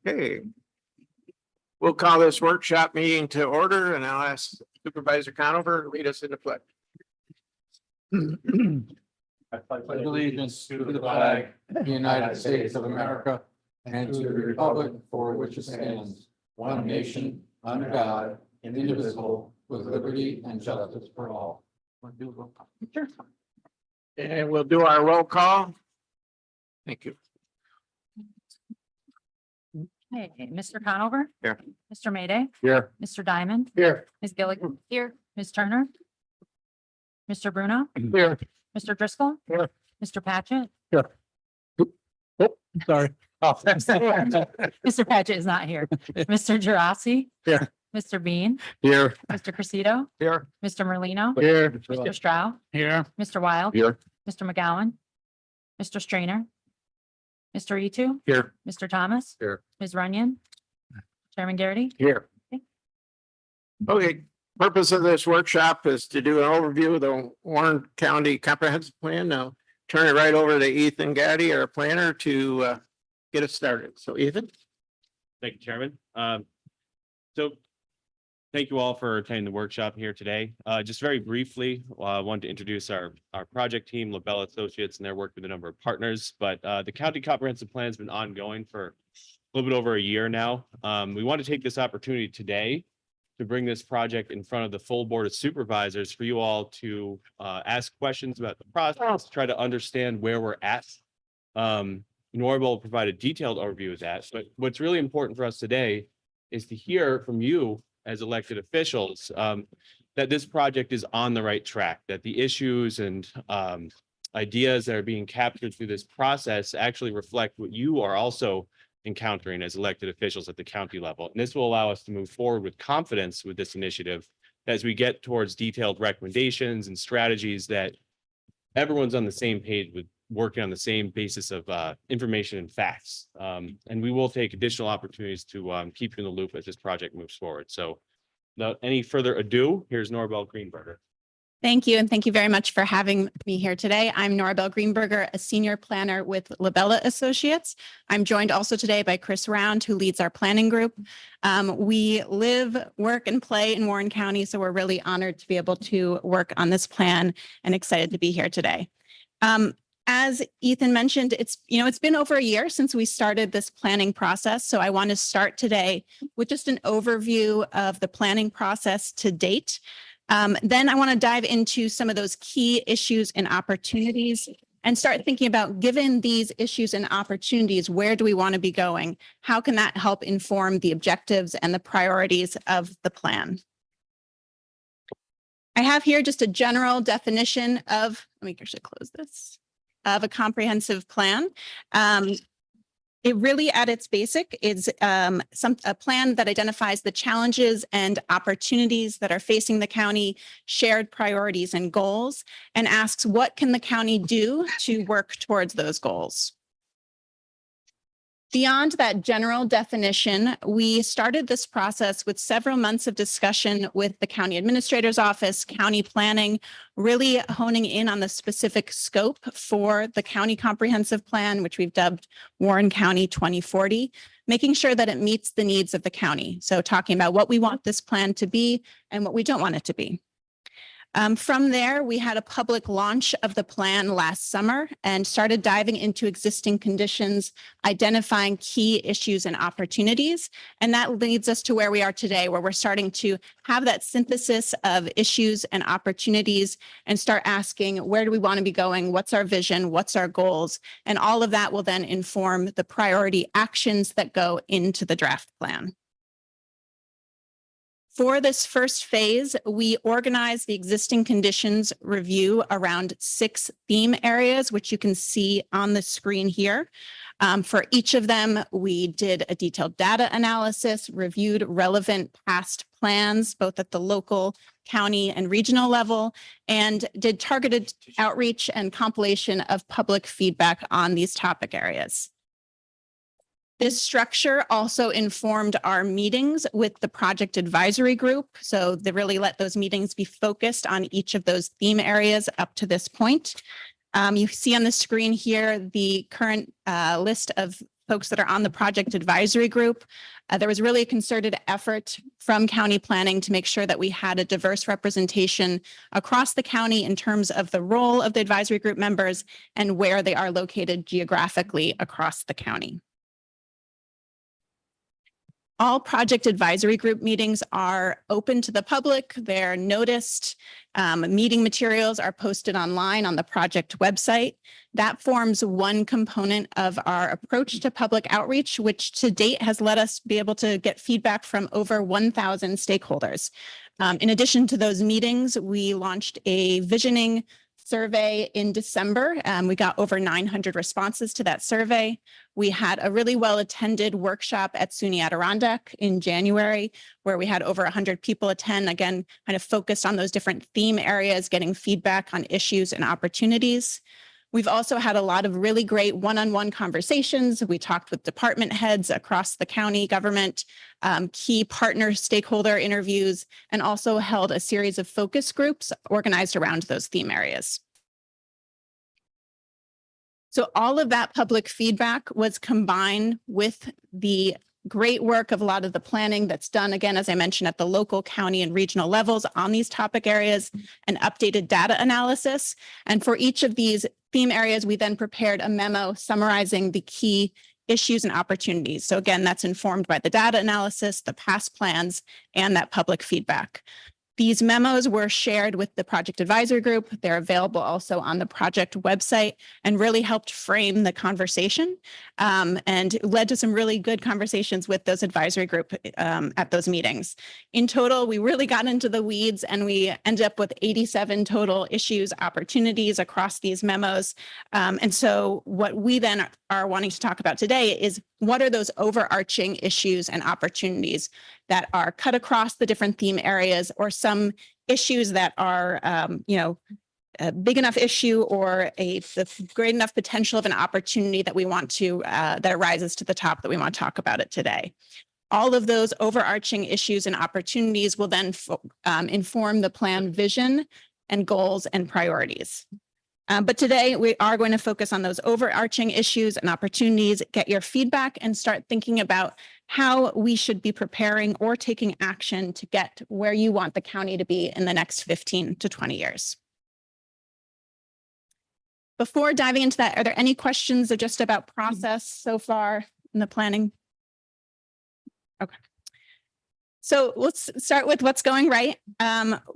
Okay. We'll call this workshop meeting to order, and I'll ask Supervisor Conover to lead us into pledge. I pledge allegiance to the flag of the United States of America and to the republic for which it stands, one nation, under God, indivisible, with liberty and justice for all. Sure. And we'll do our roll call. Thank you. Hey, Mr. Conover? Here. Mr. Mayday? Here. Mr. Diamond? Here. Ms. Gilligan? Here. Ms. Turner? Mr. Bruno? Here. Mr. Driscoll? Here. Mr. Patchett? Oh, sorry. Oh, Mr. Patchett is not here. Mr. Gerasi? Here. Mr. Bean? Here. Mr. Cressida? Here. Mr. Merlino? Here. Mr. Stroud? Here. Mr. Wild? Here. Mr. McGowan? Mr. Strainer? Mr. Etu? Here. Mr. Thomas? Here. Ms. Runyon? Chairman Garrity? Here. Okay, purpose of this workshop is to do an overview of the Warren County Comprehensive Plan. Now, turn it right over to Ethan Gaddy, our planner, to get us started. So Ethan? Thank you, Chairman. So thank you all for attending the workshop here today. Just very briefly, I wanted to introduce our project team, LaBelle Associates, and their work with a number of partners. But the County Comprehensive Plan has been ongoing for a little bit over a year now. We want to take this opportunity today to bring this project in front of the full Board of Supervisors for you all to ask questions about the process, try to understand where we're at. Norba will provide a detailed overview of that, but what's really important for us today is to hear from you as elected officials that this project is on the right track, that the issues and ideas that are being captured through this process actually reflect what you are also encountering as elected officials at the county level. And this will allow us to move forward with confidence with this initiative as we get towards detailed recommendations and strategies that everyone's on the same page with, working on the same basis of information and facts. And we will take additional opportunities to keep you in the loop as this project moves forward. So without any further ado, here's Norabelle Greenberger. Thank you. And thank you very much for having me here today. I'm Norabelle Greenberger, a senior planner with LaBelle Associates. I'm joined also today by Chris Round, who leads our planning group. We live, work, and play in Warren County, so we're really honored to be able to work on this plan and excited to be here today. As Ethan mentioned, it's been over a year since we started this planning process. So I want to start today with just an overview of the planning process to date. Then I want to dive into some of those key issues and opportunities and start thinking about, given these issues and opportunities, where do we want to be going? How can that help inform the objectives and the priorities of the plan? I have here just a general definition of, let me actually close this, of a comprehensive plan. It really, at its basic, is a plan that identifies the challenges and opportunities that are facing the county, shared priorities and goals, and asks, what can the county do to work towards those goals? Beyond that general definition, we started this process with several months of discussion with the county administrator's office, county planning, really honing in on the specific scope for the county comprehensive plan, which we've dubbed Warren County 2040, making sure that it meets the needs of the county. So talking about what we want this plan to be and what we don't want it to be. From there, we had a public launch of the plan last summer and started diving into existing conditions, identifying key issues and opportunities. And that leads us to where we are today, where we're starting to have that synthesis of issues and opportunities and start asking, where do we want to be going? What's our vision? What's our goals? And all of that will then inform the priority actions that go into the draft plan. For this first phase, we organized the existing conditions review around 6 theme areas, which you can see on the screen here. For each of them, we did a detailed data analysis, reviewed relevant past plans, both at the local, county, and regional level, and did targeted outreach and compilation of public feedback on these topic areas. This structure also informed our meetings with the project advisory group. So they really let those meetings be focused on each of those theme areas up to this point. You see on the screen here the current list of folks that are on the project advisory group. There was really a concerted effort from county planning to make sure that we had a diverse representation across the county in terms of the role of the advisory group members and where they are located geographically across the county. All project advisory group meetings are open to the public. They're noticed. Meeting materials are posted online on the project website. That forms one component of our approach to public outreach, which to date has let us be able to get feedback from over 1,000 stakeholders. In addition to those meetings, we launched a visioning survey in December. We got over 900 responses to that survey. We had a really well-attended workshop at SUNY Adirondack in January, where we had over 100 people attend, again, kind of focused on those different theme areas, getting feedback on issues and opportunities. We've also had a lot of really great one-on-one conversations. We talked with department heads across the county government, key partner stakeholder interviews, and also held a series of focus groups organized around those theme areas. So all of that public feedback was combined with the great work of a lot of the planning that's done, again, as I mentioned, at the local, county, and regional levels on these topic areas, and updated data analysis. And for each of these theme areas, we then prepared a memo summarizing the key issues and opportunities. So again, that's informed by the data analysis, the past plans, and that public feedback. These memos were shared with the project advisory group. They're available also on the project website and really helped frame the conversation and led to some really good conversations with those advisory group at those meetings. In total, we really got into the weeds and we ended up with 87 total issues, opportunities across these memos. And so what we then are wanting to talk about today is what are those overarching issues and opportunities that are cut across the different theme areas, or some issues that are, a big enough issue or the great enough potential of an opportunity that we want to, that rises to the top that we want to talk about it today. All of those overarching issues and opportunities will then inform the plan vision and goals and priorities. But today we are going to focus on those overarching issues and opportunities, get your feedback, and start thinking about how we should be preparing or taking action to get where you want the county to be in the next 15 to 20 years. Before diving into that, are there any questions or just about process so far in the planning? Okay. So let's start with what's going right.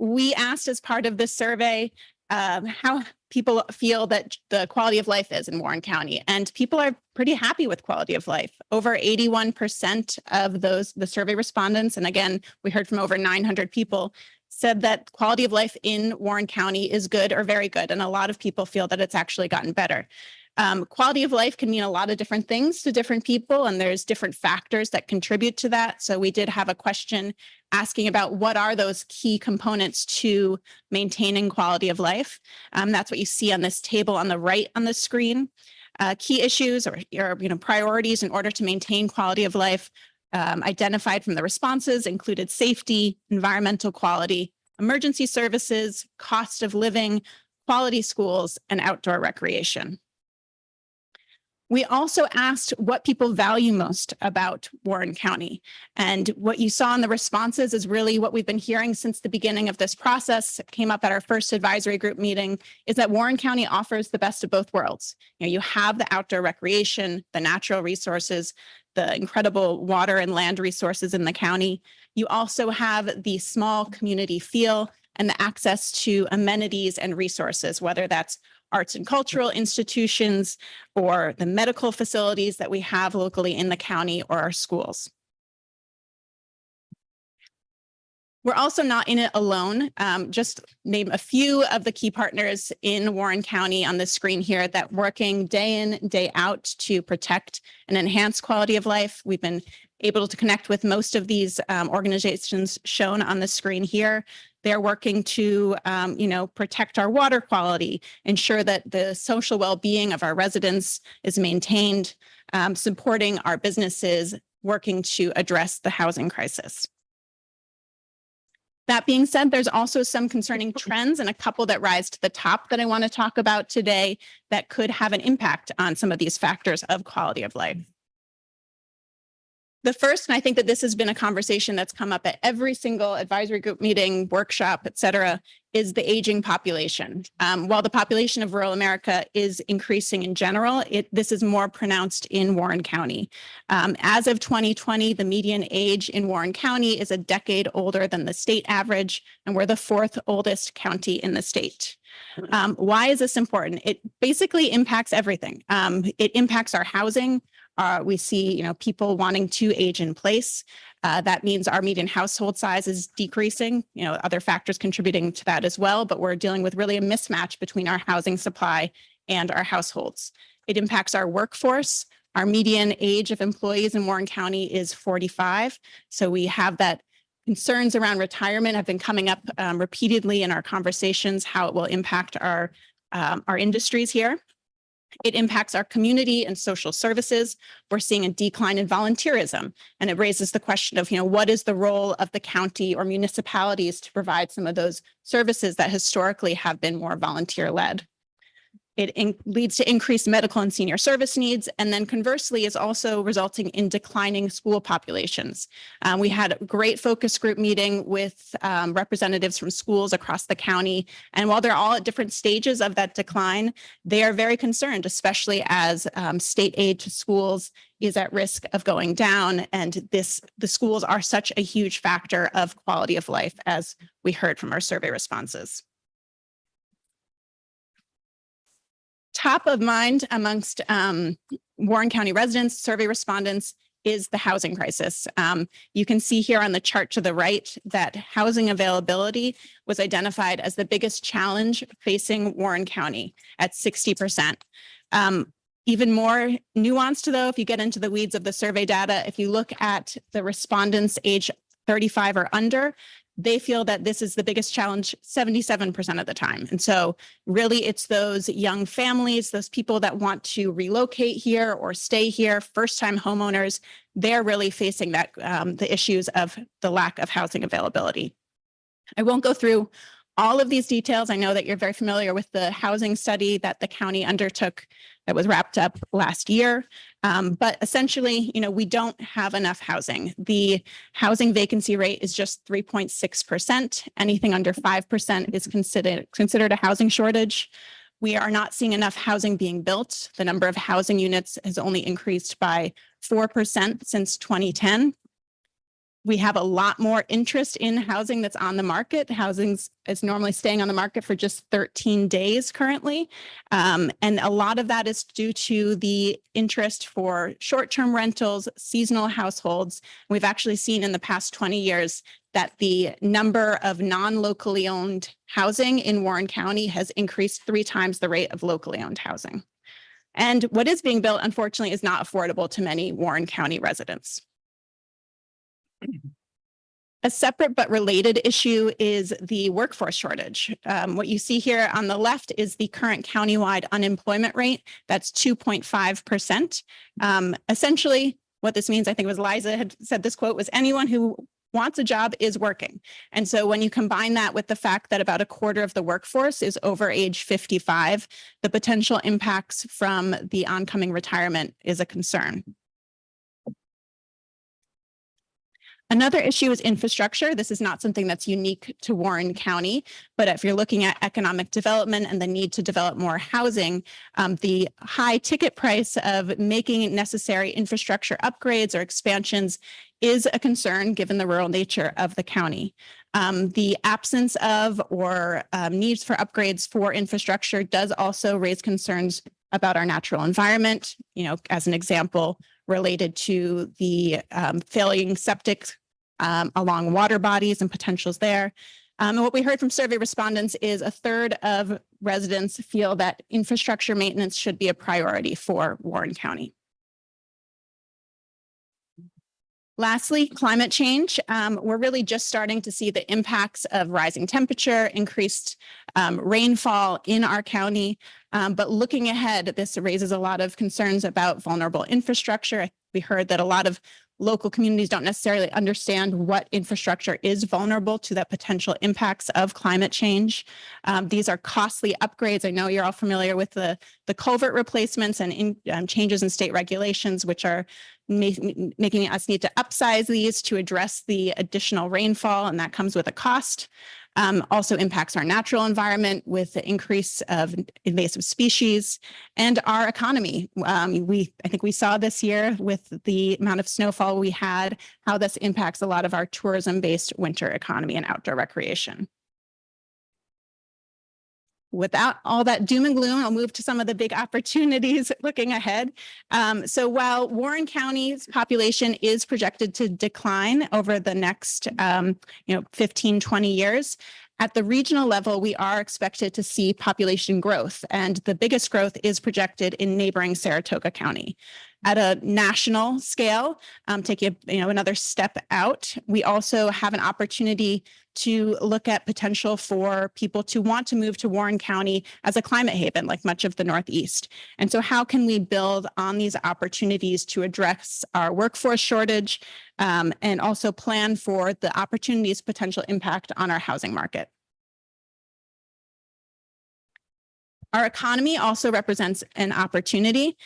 We asked as part of this survey how people feel that the quality of life is in Warren County, and people are pretty happy with quality of life. Over 81% of the survey respondents, and again, we heard from over 900 people, said that quality of life in Warren County is good or very good, and a lot of people feel that it's actually gotten better. Quality of life can mean a lot of different things to different people, and there's different factors that contribute to that. So we did have a question asking about what are those key components to maintaining quality of life. That's what you see on this table on the right on the screen. Key issues or priorities in order to maintain quality of life identified from the responses included safety, environmental quality, emergency services, cost of living, quality schools, and outdoor recreation. We also asked what people value most about Warren County. And what you saw in the responses is really what we've been hearing since the beginning of this process. It came up at our first advisory group meeting, is that Warren County offers the best of both worlds. You have the outdoor recreation, the natural resources, the incredible water and land resources in the county. You also have the small community feel and the access to amenities and resources, whether that's arts and cultural institutions or the medical facilities that we have locally in the county or our schools. We're also not in it alone. Just name a few of the key partners in Warren County on the screen here that working day in, day out to protect and enhance quality of life. We've been able to connect with most of these organizations shown on the screen here. They're working to, protect our water quality, ensure that the social well-being of our residents is maintained, supporting our businesses, working to address the housing crisis. That being said, there's also some concerning trends and a couple that rise to the top that I want to talk about today that could have an impact on some of these factors of quality of life. The first, and I think that this has been a conversation that's come up at every single advisory group meeting, workshop, et cetera, is the aging population. While the population of rural America is increasing in general, this is more pronounced in Warren County. As of 2020, the median age in Warren County is a decade older than the state average, and we're the fourth oldest county in the state. Why is this important? It basically impacts everything. It impacts our housing. We see, people wanting to age in place. That means our median household size is decreasing, other factors contributing to that as well, but we're dealing with really a mismatch between our housing supply and our households. It impacts our workforce. Our median age of employees in Warren County is 45. So we have that concerns around retirement have been coming up repeatedly in our conversations, how it will impact our industries here. It impacts our community and social services. We're seeing a decline in volunteerism, and it raises the question of, what is the role of the county or municipalities to provide some of those services that historically have been more volunteer-led. It leads to increased medical and senior service needs, and then conversely is also resulting in declining school populations. We had a great focus group meeting with representatives from schools across the county, and while they're all at different stages of that decline, they are very concerned, especially as state aid to schools is at risk of going down, and the schools are such a huge factor of quality of life, as we heard from our survey responses. Top of mind amongst Warren County residents, survey respondents, is the housing crisis. You can see here on the chart to the right that housing availability was identified as the biggest challenge facing Warren County at 60%. Even more nuanced though, if you get into the weeds of the survey data, if you look at the respondents age 35 or under, they feel that this is the biggest challenge 77% of the time. And so really it's those young families, those people that want to relocate here or stay here, first-time homeowners, they're really facing that the issues of the lack of housing availability. I won't go through all of these details. I know that you're very familiar with the housing study that the county undertook that was wrapped up last year. But essentially, we don't have enough housing. The housing vacancy rate is just 3.6%. Anything under 5% is considered a housing shortage. We are not seeing enough housing being built. The number of housing units has only increased by 4% since 2010. We have a lot more interest in housing that's on the market. Housing is normally staying on the market for just 13 days currently. And a lot of that is due to the interest for short-term rentals, seasonal households. We've actually seen in the past 20 years that the number of non-locally owned housing in Warren County has increased 3 times the rate of locally owned housing. And what is being built, unfortunately, is not affordable to many Warren County residents. A separate but related issue is the workforce shortage. What you see here on the left is the current countywide unemployment rate. That's 2.5%. Essentially, what this means, I think it was Liza had said this quote, was anyone who wants a job is working. And so when you combine that with the fact that about a quarter of the workforce is over age 55, the potential impacts from the oncoming retirement is a concern. Another issue is infrastructure. This is not something that's unique to Warren County, but if you're looking at economic development and the need to develop more housing, the high ticket price of making necessary infrastructure upgrades or expansions is a concern given the rural nature of the county. The absence of or needs for upgrades for infrastructure does also raise concerns about our natural environment, as an example, related to the failing septic along water bodies and potentials there. And what we heard from survey respondents is 1/3 of residents feel that infrastructure maintenance should be a priority for Warren County. Lastly, climate change. We're really just starting to see the impacts of rising temperature, increased rainfall in our county. But looking ahead, this raises a lot of concerns about vulnerable infrastructure. We heard that a lot of local communities don't necessarily understand what infrastructure is vulnerable to the potential impacts of climate change. These are costly upgrades. I know you're all familiar with the culvert replacements and changes in state regulations, which are making us need to upsize these to address the additional rainfall, and that comes with a cost. Also impacts our natural environment with the increase of invasive species and our economy. I think we saw this year with the amount of snowfall we had, how this impacts a lot of our tourism-based winter economy and outdoor recreation. Without all that doom and gloom, I'll move to some of the big opportunities looking ahead. So while Warren County's population is projected to decline over the next 15, 20 years, at the regional level, we are expected to see population growth, and the biggest growth is projected in neighboring Saratoga County. At a national scale, taking another step out, we also have an opportunity to look at potential for people to want to move to Warren County as a climate haven, like much of the Northeast. And so how can we build on these opportunities to address our workforce shortage and also plan for the opportunities' potential impact on our housing market? Our economy also represents an opportunity.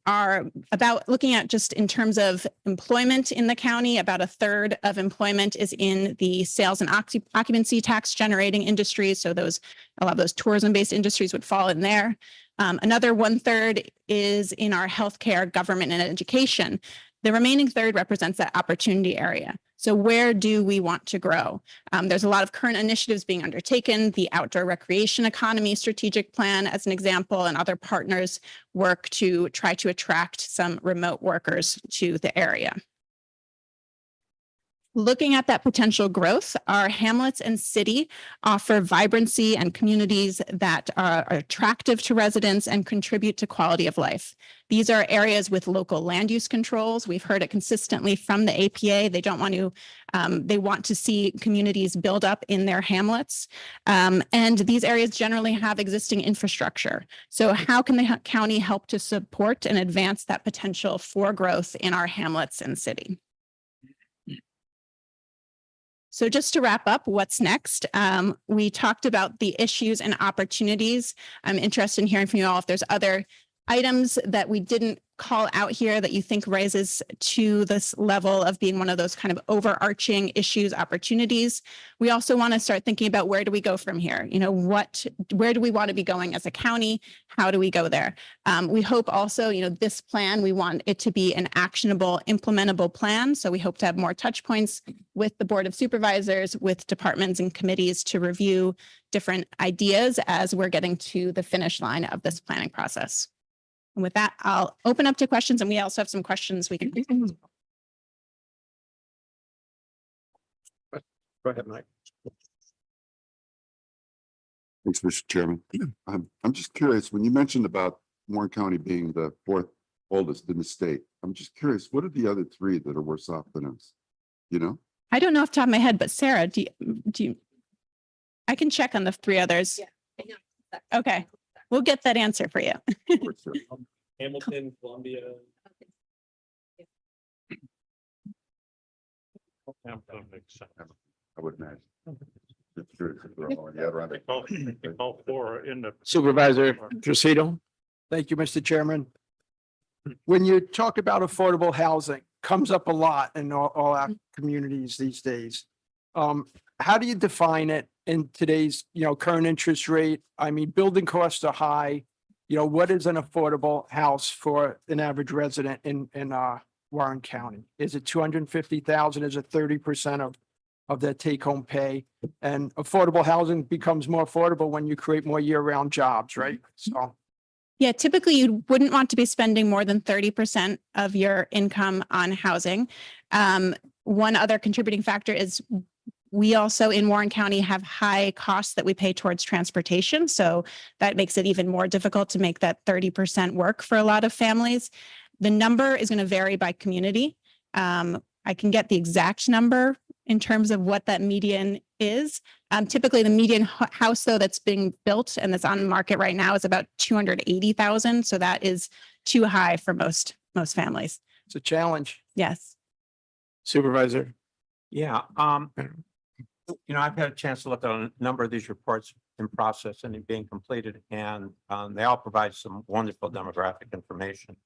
Are about looking at just in terms of employment in the county, about a third of employment is in the sales and occupancy tax generating industries. So a lot of those tourism-based industries would fall in there. Another 1/3 is in our healthcare, government, and education. The remaining third represents that opportunity area. So where do we want to grow? There's a lot of current initiatives being undertaken, the outdoor recreation economy strategic plan as an example, and other partners work to try to attract some remote workers to the area. Looking at that potential growth, our hamlets and city offer vibrancy and communities that are attractive to residents and contribute to quality of life. These are areas with local land use controls. We've heard it consistently from the APA. They want to see communities build up in their hamlets. And these areas generally have existing infrastructure. So how can the county help to support and advance that potential for growth in our hamlets and city? So just to wrap up, what's next? We talked about the issues and opportunities. I'm interested in hearing from you all if there's other items that we didn't call out here that you think raises to this level of being one of those kind of overarching issues, opportunities. We also want to start thinking about where do we go from here? Where do we want to be going as a county? How do we go there? We hope also, this plan, we want it to be an actionable, implementable plan. So we hope to have more touch points with the Board of Supervisors, with departments and committees to review different ideas as we're getting to the finish line of this planning process. And with that, I'll open up to questions, and we also have some questions we can. Go ahead, Mike. Thanks, Mr. Chairman. I'm just curious, when you mentioned about Warren County being the fourth oldest in the state, I'm just curious, what are the other three that are worse off than us? I don't know off the top of my head, but Sarah, do you? I can check on the three others. Yeah. Okay, we'll get that answer for you. Hamilton, Columbia. I would imagine. Just curious if they're all- yeah, right. All four are in the. Supervisor Trucito. Thank you, Mr. Chairman. When you talk about affordable housing, comes up a lot in all our communities these days. How do you define it in today's, current interest rate? I mean, building costs are high. What is an affordable house for an average resident in Warren County? Is it 250,000? Is it 30% of their take-home pay? And affordable housing becomes more affordable when you create more year-round jobs, right? So. Yeah, typically you wouldn't want to be spending more than 30% of your income on housing. One other contributing factor is we also in Warren County have high costs that we pay towards transportation. So that makes it even more difficult to make that 30% work for a lot of families. The number is going to vary by community. I can get the exact number in terms of what that median is. Typically the median house though that's being built and that's on the market right now is about 280,000. So that is too high for most families. It's a challenge. Yes. Supervisor? Yeah, I've had a chance to look at a number of these reports in process and being completed, and they all provide some wonderful demographic information.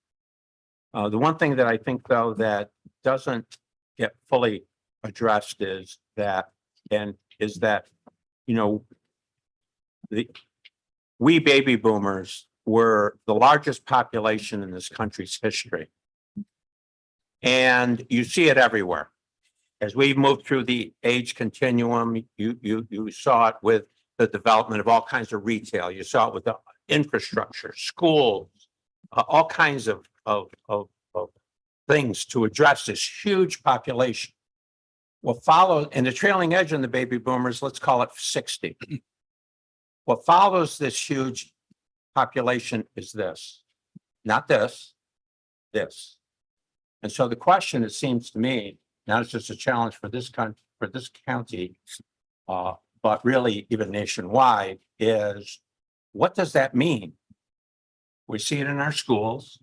The one thing that I think, though, that doesn't get fully addressed is that, we baby boomers were the largest population in this country's history. And you see it everywhere. As we moved through the age continuum, you saw it with the development of all kinds of retail. You saw it with the infrastructure, schools, all kinds of things to address this huge population. What follows, and the trailing edge in the baby boomers, let's call it 60. What follows this huge population is this, not this, this. And so the question, it seems to me, not as just a challenge for this country, for this county, but really even nationwide, is what does that mean? We see it in our schools,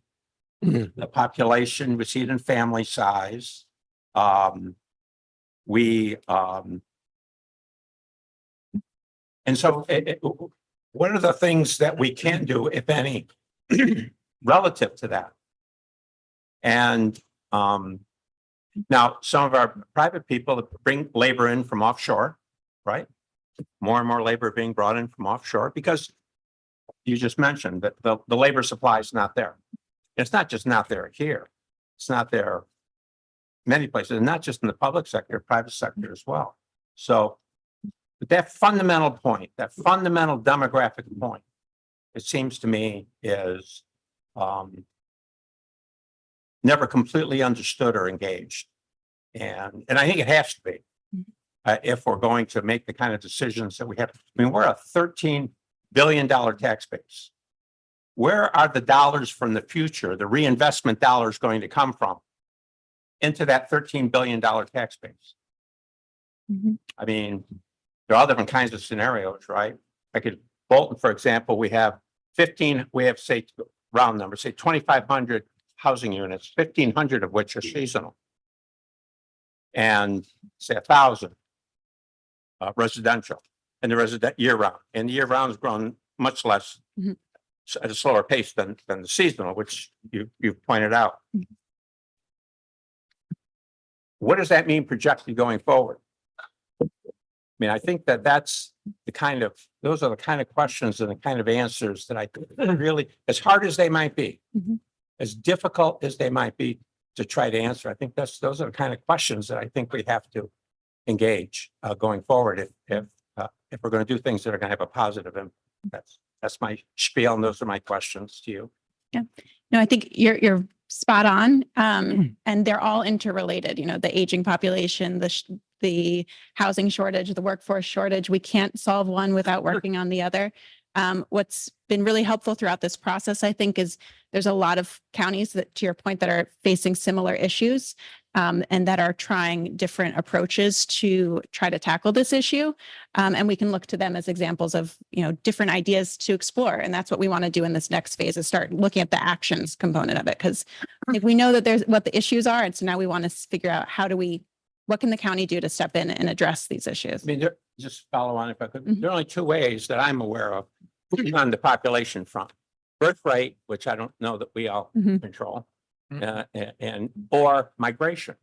the population, we see it in family size. And so what are the things that we can do, if any, relative to that? And now some of our private people bring labor in from offshore, right? More and more labor being brought in from offshore because you just mentioned that the labor supply is not there. It's not just not there here. It's not there many places, and not just in the public sector, private sector as well. So but that fundamental point, that fundamental demographic point, it seems to me is never completely understood or engaged. And I think it has to be if we're going to make the kind of decisions that we have. I mean, we're a $13 billion tax base. Where are the dollars from the future, the reinvestment dollars going to come from into that $13 billion tax base? I mean, there are all different kinds of scenarios, right? Bolton, for example, we have say round numbers, say 2,500 housing units, 1,500 of which are seasonal. And say 1,000 residential, and the resident year round. And the year round has grown much less at a slower pace than the seasonal, which you've pointed out. What does that mean projected going forward? I mean, I think those are the kind of questions and the kind of answers that I really, as hard as they might be, as difficult as they might be to try to answer, I think those are the kind of questions that I think we have to engage going forward if we're going to do things that are going to have a positive impact. That's my spiel, and those are my questions to you. Yeah, no, I think you're spot on, and they're all interrelated. The aging population, the housing shortage, the workforce shortage. We can't solve one without working on the other. What's been really helpful throughout this process, I think, is there's a lot of counties that, to your point, that are facing similar issues and that are trying different approaches to try to tackle this issue. And we can look to them as examples of, different ideas to explore. And that's what we want to do in this next phase, is start looking at the actions component of it. Because if we know that there's what the issues are, and so now we want to figure out what can the county do to step in and address these issues? I mean, just follow on if I could. There are only two ways that I'm aware of on the population front: birth rate, which I don't know that we all control, or migration.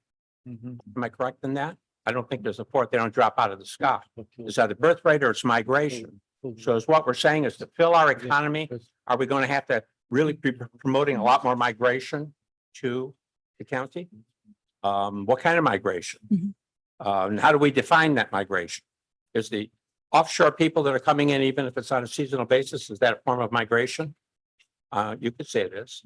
Am I correct in that? I don't think there's a fourth. They don't drop out of the sky. It's either birth rate or it's migration. So is what we're saying is to fill our economy, are we going to have to really be promoting a lot more migration to the county? What kind of migration? And how do we define that migration? Is the offshore people that are coming in, even if it's on a seasonal basis, is that a form of migration? You could say it is.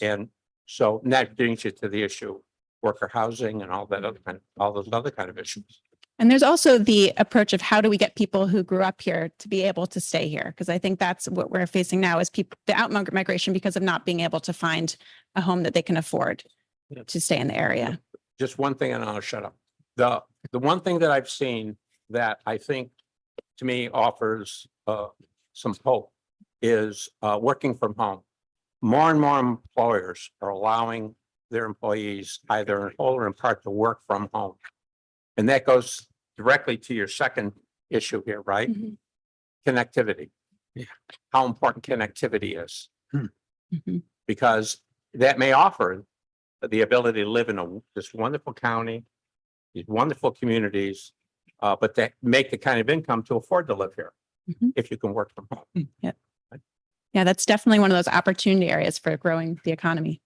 And so that brings you to the issue, worker housing and all those other kind of issues. And there's also the approach of how do we get people who grew up here to be able to stay here? Because I think that's what we're facing now, is the out migration because of not being able to find a home that they can afford to stay in the area. Just one thing and I'll shut up. The one thing that I've seen that I think to me offers some hope is working from home. More and more employers are allowing their employees either in whole or in part to work from home. And that goes directly to your second issue here, right? Mhm. Connectivity. Yeah. How important connectivity is, Mhm. because that may offer the ability to live in this wonderful county, these wonderful communities, but that make the kind of income to afford to live here Mhm. if you can work from home. Yeah, that's definitely one of those opportunity areas for growing the economy.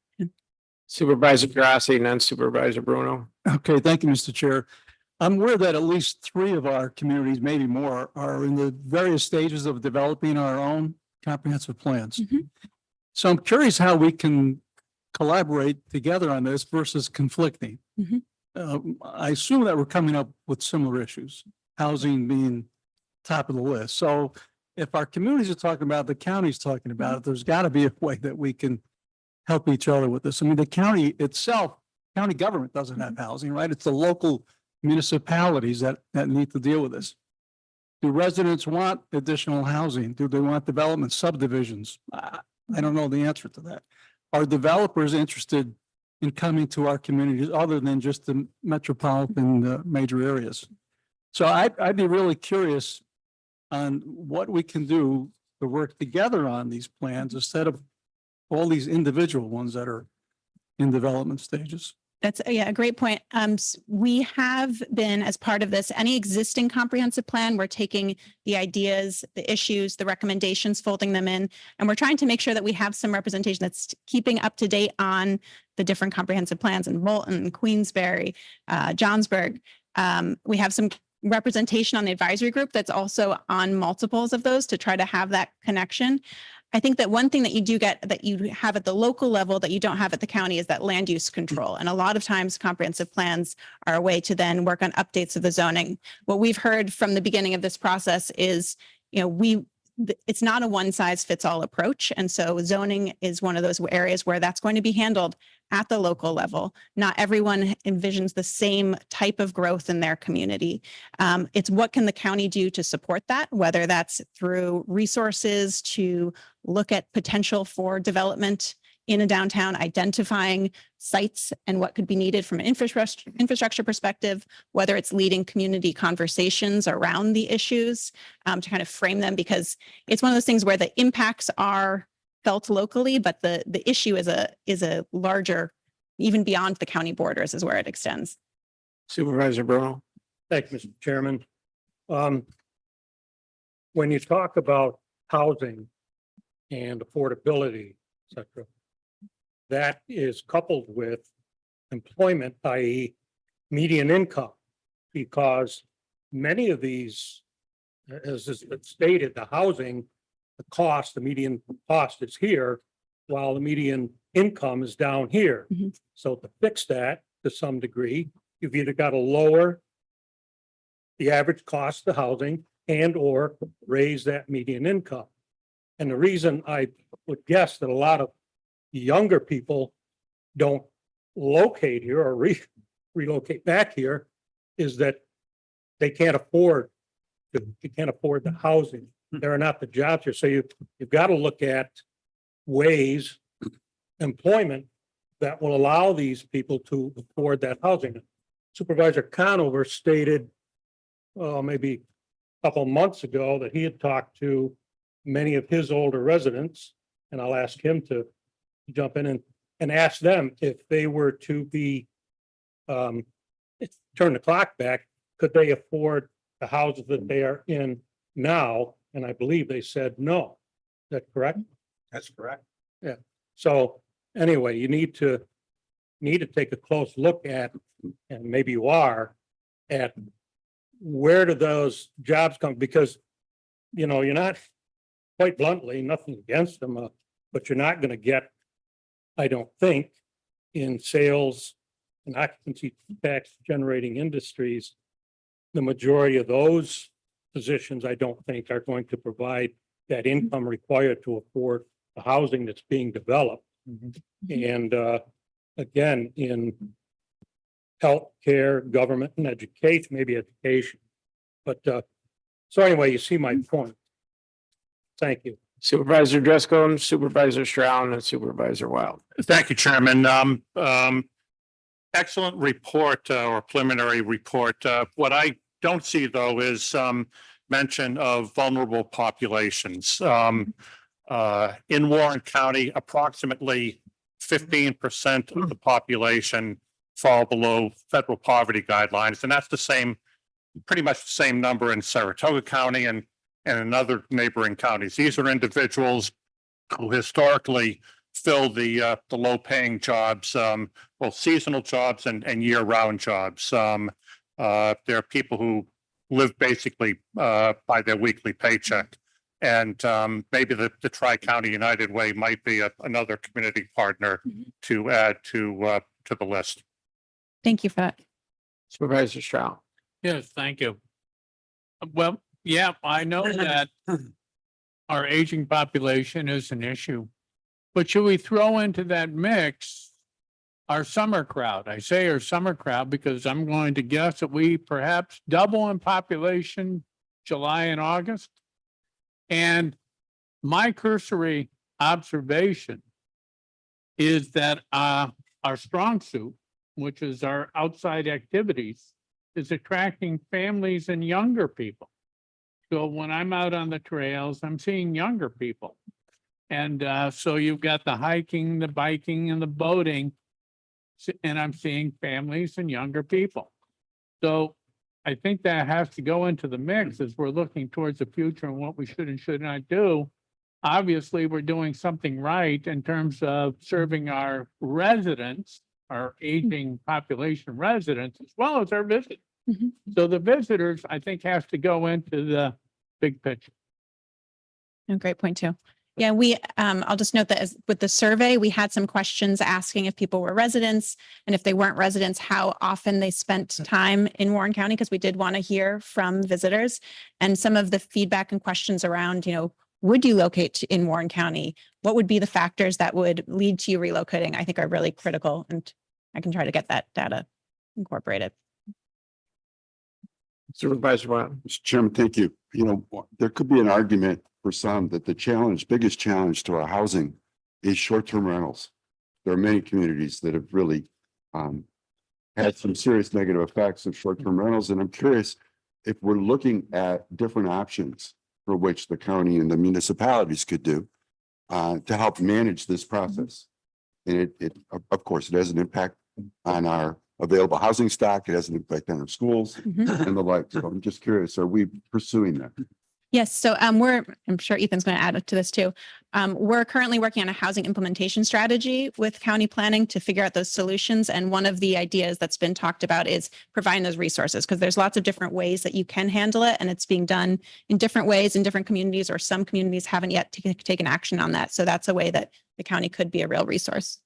Supervisor Grassi and then Supervisor Bruno. Okay, thank you, Mr. Chair. I'm aware that at least three of our communities, maybe more, are in the various stages of developing our own comprehensive plans. Mhm. So I'm curious how we can collaborate together on this versus conflicting. Mhm. I assume that we're coming up with similar issues, housing being top of the list. So if our communities are talking about, it, the county's talking about it, there's got to be a way that we can help each other with this. I mean, the county itself, county government doesn't have housing, right? It's the local municipalities that need to deal with this. Do residents want additional housing? Do they want development subdivisions? I don't know the answer to that. Are developers interested in coming to our communities other than just the metropolitan major areas? So I'd be really curious on what we can do to work together on these plans instead of all these individual ones that are in development stages. That's, yeah, a great point. We have been, as part of this, any existing comprehensive plan, we're taking the ideas, the issues, the recommendations, folding them in, and we're trying to make sure that we have some representation that's keeping up to date on the different comprehensive plans in Bolton, Queensbury, Johnsburg. We have some representation on the advisory group that's also on multiples of those to try to have that connection. I think that one thing that you do get that you have at the local level that you don't have at the county is that land use control. And a lot of times comprehensive plans are a way to then work on updates of the zoning. What we've heard from the beginning of this process is, it's not a one size fits all approach. And so zoning is one of those areas where that's going to be handled at the local level. Not everyone envisions the same type of growth in their community. It's what can the county do to support that, whether that's through resources to look at potential for development in a downtown, identifying sites and what could be needed from an infrastructure perspective, whether it's leading community conversations around the issues to kind of frame them, because it's one of those things where the impacts are felt locally, but the issue is a larger, even beyond the county borders is where it extends. Supervisor Bruno. Thank you, Mr. Chairman. When you talk about housing and affordability, et cetera, that is coupled with employment, i.e. median income, because many of these, as is stated, the housing, the median cost is here, while the median income is down here. Mhm. So to fix that to some degree, you've either got to lower the average cost of housing and or raise that median income. And the reason I would guess that a lot of younger people don't locate here or relocate back here is that they can't afford the housing. There are not the jobs here. So you've got to look at ways, employment that will allow these people to afford that housing. Supervisor Conover stated, maybe a couple of months ago, that he had talked to many of his older residents, and I'll ask him to jump in and ask them if they were to be turn the clock back, could they afford the houses that they are in now? And I believe they said no. Is that correct? That's correct. So anyway, you need to take a close look at, and maybe you are, at where do those jobs come? Because, you're not, quite bluntly, nothing against them, but you're not going to get, I don't think, in sales and occupancy tax generating industries, the majority of those positions, I don't think, are going to provide that income required to afford the housing that's being developed. And again, in healthcare, government, and education, maybe education. But so anyway, you see my point. Thank you. Supervisor Driscoll, Supervisor Stroud, and Supervisor Wild. Thank you, Chairman. Excellent report or preliminary report. What I don't see though is mention of vulnerable populations. In Warren County, approximately 15% of the population fall below federal poverty guidelines, and that's the same, pretty much the same number in Saratoga County and in other neighboring counties. These are individuals who historically fill the low-paying jobs, both seasonal jobs and year-round jobs. There are people who live basically by their weekly paycheck. And maybe the Tri-County United Way might be another community partner to add to the list. Thank you for that. Supervisor Stroud. Yes, thank you. Well, yeah, I know that our aging population is an issue. But should we throw into that mix our summer crowd? I say our summer crowd because I'm going to guess that we perhaps double in population July and August. And my cursory observation is that our strong suit, which is our outside activities, is attracting families and younger people. So when I'm out on the trails, I'm seeing younger people. And so you've got the hiking, the biking, and the boating, and I'm seeing families and younger people. So I think that has to go into the mix as we're looking towards the future and what we should and should not do. Obviously, we're doing something right in terms of serving our residents, our aging population residents, as well as our visitors. Mhm. So the visitors, I think, has to go into the big picture. A great point too. Yeah, I'll just note that with the survey, we had some questions asking if people were residents and if they weren't residents, how often they spent time in Warren County, because we did want to hear from visitors. And some of the feedback and questions around, would you locate in Warren County? What would be the factors that would lead to you relocating? I think are really critical, and I can try to get that data incorporated. Supervisor Wild. Mr. Chairman, thank you. There could be an argument for some that the biggest challenge to our housing is short-term rentals. There are many communities that have really had some serious negative effects of short-term rentals. And I'm curious if we're looking at different options for which the county and the municipalities could do to help manage this process. And of course, it has an impact on our available housing stock. It has an impact on our schools Mhm. and the like. So I'm just curious, are we pursuing that? Yes, so I'm sure Ethan's going to add to this too. We're currently working on a housing implementation strategy with county planning to figure out those solutions. And one of the ideas that's been talked about is providing those resources, because there's lots of different ways that you can handle it, and it's being done in different ways in different communities, or some communities haven't yet taken action on that. So that's a way that the county could be a real resource.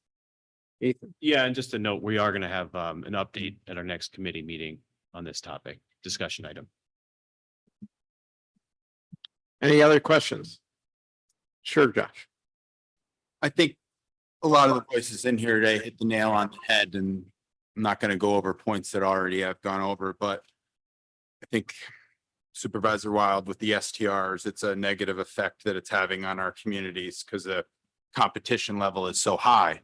Ethan. Yeah, and just a note, we are going to have an update at our next committee meeting on this topic, discussion item. Any other questions? Sure, Josh. I think a lot of the voices in here today hit the nail on the head, and I'm not going to go over points that already I've gone over, but I think Supervisor Wild with the STRs, it's a negative effect that it's having on our communities because the competition level is so high.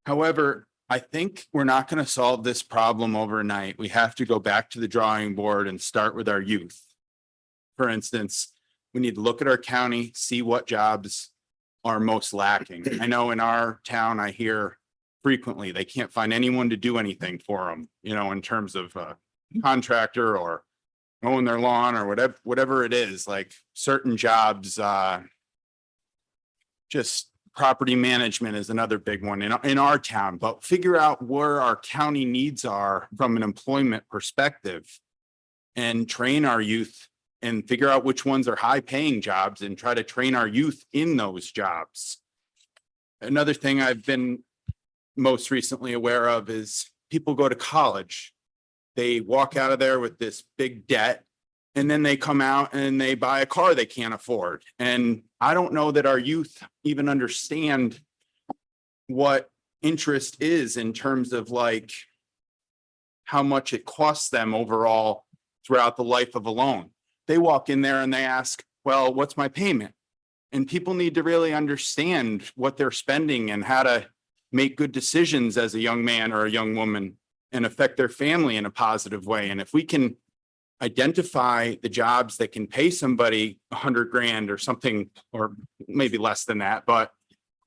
However, I think we're not going to solve this problem overnight. We have to go back to the drawing board and start with our youth. For instance, we need to look at our county, see what jobs are most lacking. I know in our town, I hear frequently they can't find anyone to do anything for them, in terms of contractor or mowing their lawn or whatever it is, like certain jobs, just property management is another big one in our town, but figure out where our county needs are from an employment perspective and train our youth and figure out which ones are high paying jobs and try to train our youth in those jobs. Another thing I've been most recently aware of is people go to college. They walk out of there with this big debt, and then they come out and they buy a car they can't afford. And I don't know that our youth even understand what interest is in terms of like how much it costs them overall throughout the life of a loan. They walk in there and they ask, well, what's my payment? And people need to really understand what they're spending and how to make good decisions as a young man or a young woman and affect their family in a positive way. And if we can identify the jobs that can pay somebody 100 grand or something, or maybe less than that, but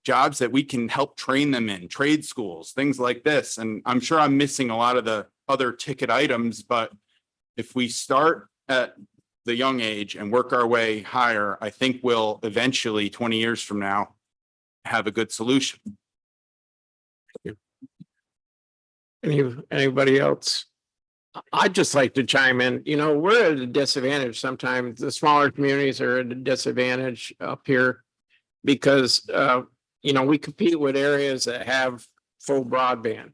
jobs that we can help train them in, trade schools, things like this. And I'm sure I'm missing a lot of the other ticket items, but if we start at the young age and work our way higher, I think we'll eventually, 20 years from now, have a good solution. Anybody else? I'd just like to chime in, you know, we're at a disadvantage sometimes. The smaller communities are at a disadvantage up here because, you know, we compete with areas that have full broadband.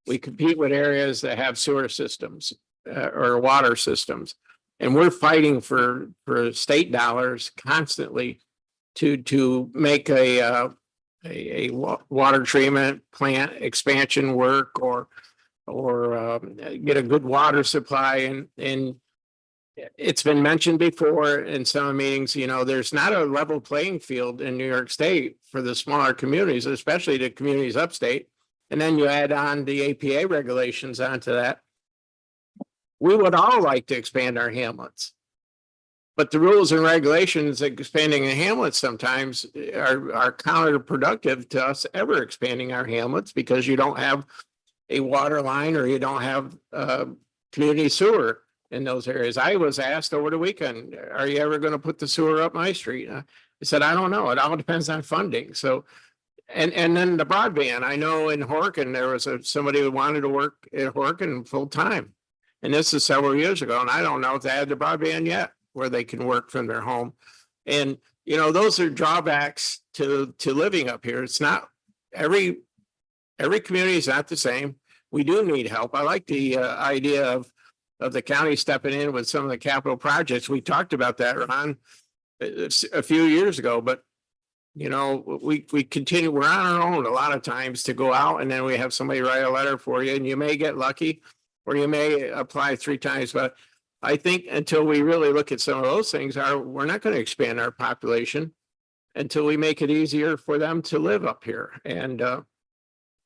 We compete with areas that have sewer systems or water systems. And we're fighting for state dollars constantly to make a water treatment plant expansion work or get a good water supply. And it's been mentioned before in some meetings, you know, there's not a level playing field in New York State for the smaller communities, especially the communities upstate. And then you add on the APA regulations onto that. We would all like to expand our hamlets. But the rules and regulations expanding the hamlets sometimes are counterproductive to us ever expanding our hamlets because you don't have a water line or you don't have community sewer in those areas. I was asked over the weekend, are you ever going to put the sewer up my street? I said, I don't know. It all depends on funding. So, and then the broadband, I know in Horkin, there was somebody who wanted to work at Horkin full time. And this is several years ago. And I don't know if they had the broadband yet where they can work from their home. And, you know, those are drawbacks to living up here. It's not every community is not the same. We do need help. I like the idea of the county stepping in with some of the capital projects. We talked about that, Ron, a few years ago, but you know, we continue, we're on our own a lot of times to go out and then we have somebody write a letter for you and you may get lucky or you may apply 3 times. But I think until we really look at some of those things, we're not going to expand our population until we make it easier for them to live up here. And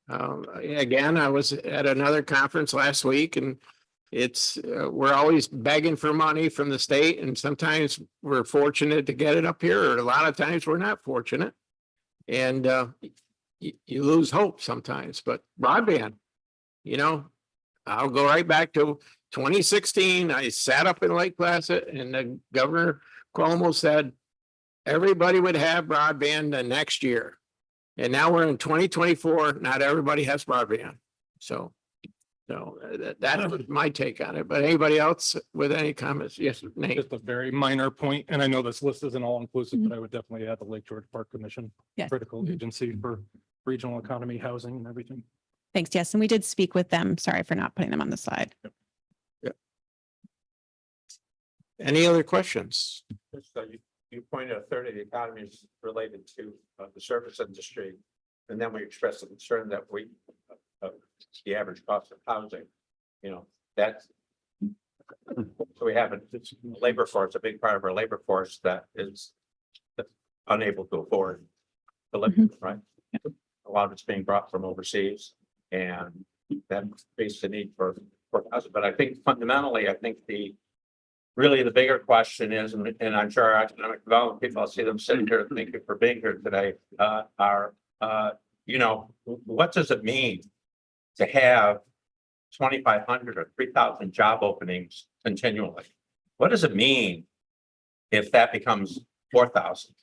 again, I was at another conference last week and it's we're always begging for money from the state and sometimes we're fortunate to get it up here or a lot of times we're not fortunate and you lose hope sometimes. But broadband, you know, I'll go right back to 2016. I sat up in Lake Placid and the Governor Cuomo said everybody would have broadband the next year. And now we're in 2024. Not everybody has broadband. So that was my take on it. But anybody else with any comments? Yes, Nate. Just a very minor point, and I know this list isn't all inclusive, but I would definitely add the Lake George Park Commission. Yes. Critical agency for regional economy, housing and everything. Thanks. Yes. And we did speak with them. Sorry for not putting them on the slide. Any other questions? So you pointed a third of the economy is related to the service industry. And then we expressed a concern that the average cost of housing, you know, that's. So we have a labor force, a big part of our labor force that is unable to afford to live, right? A lot of it's being brought from overseas and that creates the need for housing. But I think fundamentally, I think really the bigger question is, and I'm sure our economic development people, I'll see them sitting here, thank you for being here today, you know, what does it mean to have 2,500 or 3,000 job openings continually? What does it mean if that becomes 4,000?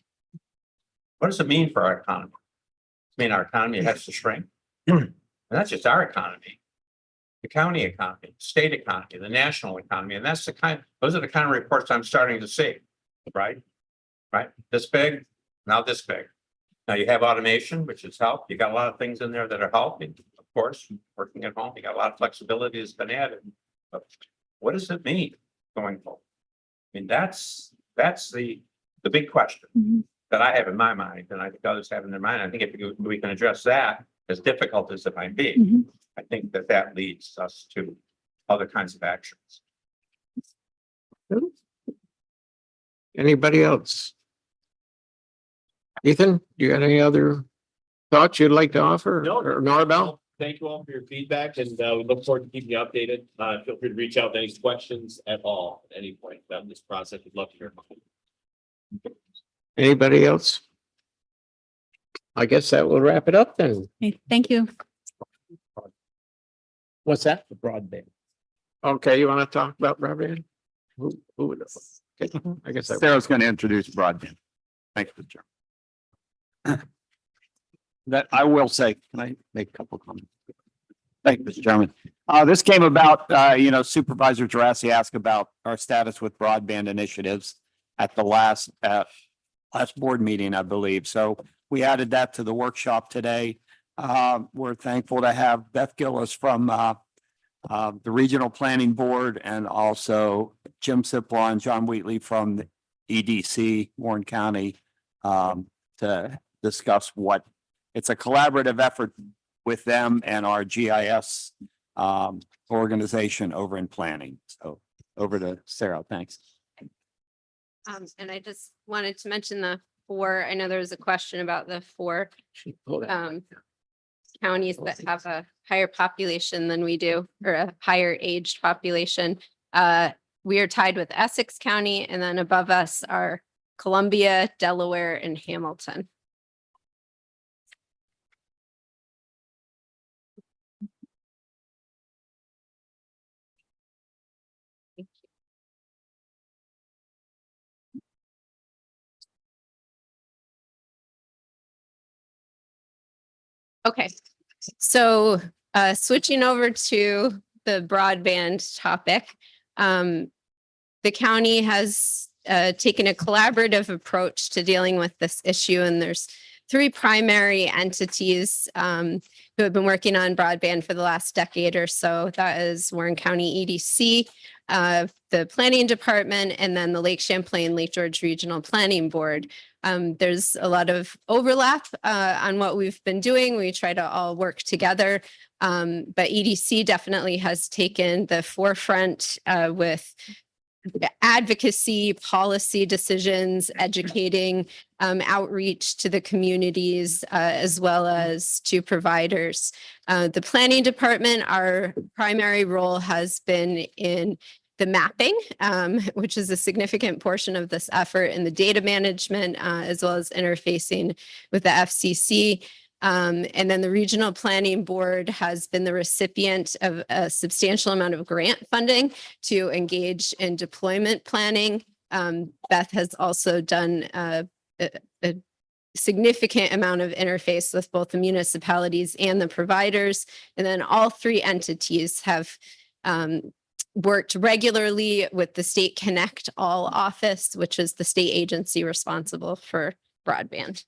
What does it mean for our economy? I mean, our economy has to shrink. And that's just our economy. The county economy, state economy, the national economy. And that's those are the kind of reports I'm starting to see, right? Right? This big, now this big. Now you have automation, which has helped. You got a lot of things in there that are helping. Of course, working at home, you got a lot of flexibility that's been added. But what does it mean going forward? I mean, that's the big question that I have in my mind, and I think others have in their mind. I think if we can address that, as difficult as it might be, I think that leads us to other kinds of actions. Anybody else? Ethan, do you got any other thoughts you'd like to offer No. or Norabel? Thank you all for your feedback and we look forward to keeping you updated. Feel free to reach out with any questions at all, at any point about this process. We'd love to hear. Anybody else? I guess that will wrap it up then. Okay, thank you. What's that? The broadband. Okay, you want to talk about broadband? Who would? Okay, I guess I. Sarah's going to introduce broadband. Thanks, Mr. Chairman. That I will say, can I make a couple of comments? Thank you, Mr. Chairman. This came about, Supervisor Jurassic asked about our status with broadband initiatives at the last board meeting, I believe. So we added that to the workshop today. We're thankful to have Beth Gillis from the Regional Planning Board and also Jim Sipla and John Wheatley from the EDC, Warren County, to discuss it's a collaborative effort with them and our GIS organization over in planning. So over to Sarah. Thanks. And I just wanted to mention the 4, I know there was a question about the 4 counties that have a higher population than we do, or a higher aged population. We are tied with Essex County, and then above us are Columbia, Delaware, and Hamilton. Okay, so switching over to the broadband topic, the county has taken a collaborative approach to dealing with this issue, and there's 3 primary entities who have been working on broadband for the last decade or so. That is Warren County EDC, the Planning Department, and then the Lake Champlain Lake George Regional Planning Board. There's a lot of overlap on what we've been doing. We try to all work together, but EDC definitely has taken the forefront with advocacy, policy decisions, educating, outreach to the communities, as well as to providers. The Planning Department, our primary role has been in the mapping, which is a significant portion of this effort, in the data management, as well as interfacing with the FCC. And then the Regional Planning Board has been the recipient of a substantial amount of grant funding to engage in deployment planning. Beth has also done a significant amount of interface with both the municipalities and the providers. And then all 3 entities have worked regularly with the State Connect All office, which is the state agency responsible for broadband.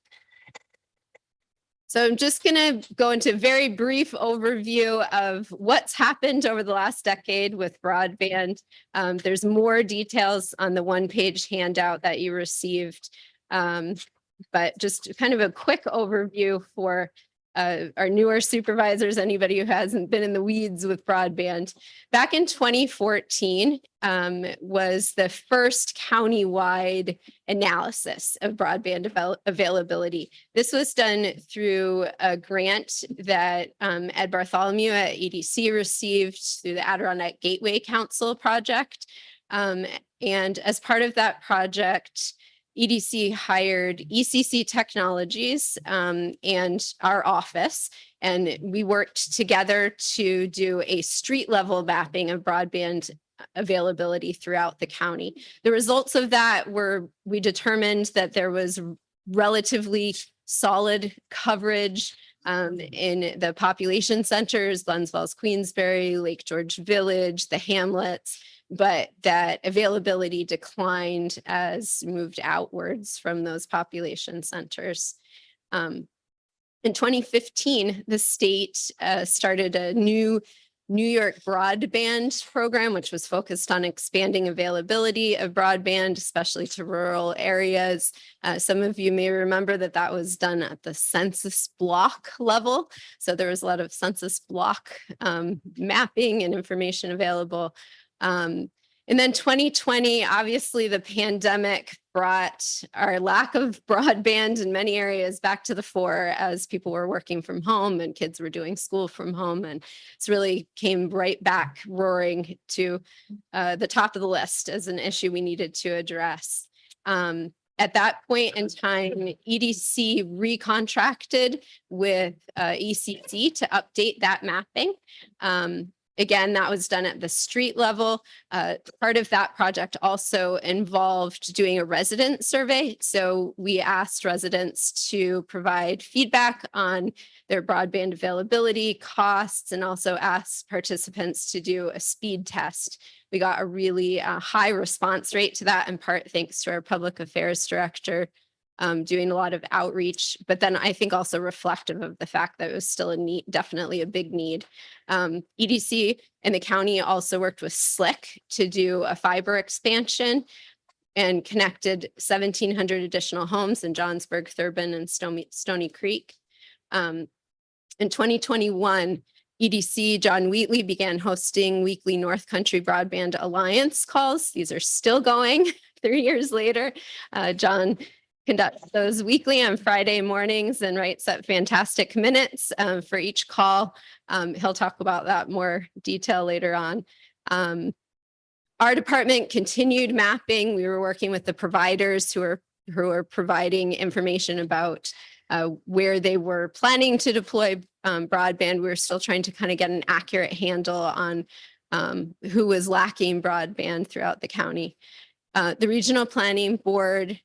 So I'm just going to go into a very brief overview of what's happened over the last decade with broadband. There's more details on the 1-page handout that you received, but just kind of a quick overview for our newer supervisors, anybody who hasn't been in the weeds with broadband. Back in 2014 was the first countywide analysis of broadband availability. This was done through a grant that Ed Bartholomew at EDC received through the Adirondack Gateway Council project. And as part of that project, EDC hired ECC Technologies and our office, and we worked together to do a street level mapping of broadband availability throughout the county. The results of that were, we determined that there was relatively solid coverage in the population centers, Glens Falls, Queensbury, Lake George Village, the hamlets, but that availability declined as moved outwards from those population centers. In 2015, the state started a new New York broadband program, which was focused on expanding availability of broadband, especially to rural areas. Some of you may remember that that was done at the census block level. So there was a lot of census block mapping and information available. And then 2020, obviously the pandemic brought our lack of broadband in many areas back to the fore as people were working from home and kids were doing school from home. And it's really came right back roaring to the top of the list as an issue we needed to address. At that point in time, EDC recontracted with ECC to update that mapping. Again, that was done at the street level. Part of that project also involved doing a resident survey. So we asked residents to provide feedback on their broadband availability, costs, and also asked participants to do a speed test. We got a really high response rate to that, in part thanks to our public affairs director doing a lot of outreach, but then I think also reflective of the fact that it was still a need, definitely a big need. EDC and the county also worked with Slick to do a fiber expansion and connected 1,700 additional homes in Johnsburg, Thurbin, and Stony Creek. In 2021, EDC John Wheatley began hosting weekly North Country Broadband Alliance calls. These are still going 3 years later. John conducts those weekly on Friday mornings and writes up fantastic minutes for each call. He'll talk about that more detail later on. Our department continued mapping. We were working with the providers who are providing information about where they were planning to deploy broadband. We were still trying to kind of get an accurate handle on who was lacking broadband throughout the county. The regional planning board,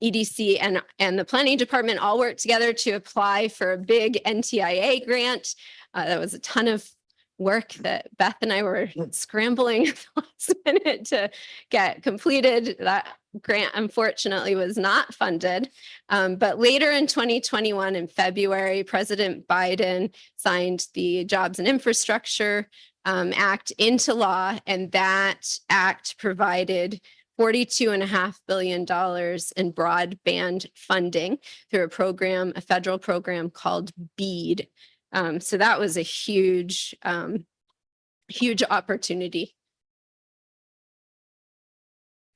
EDC and the planning department all worked together to apply for a big NTIA grant. That was a ton of work that Beth and I were scrambling at the last minute to get completed. That grant unfortunately was not funded. But later in 2021, in February, President Biden signed the Jobs and Infrastructure Act into law, and that act provided $42.5 billion in broadband funding through a federal program called BEAD. So that was a huge, huge opportunity.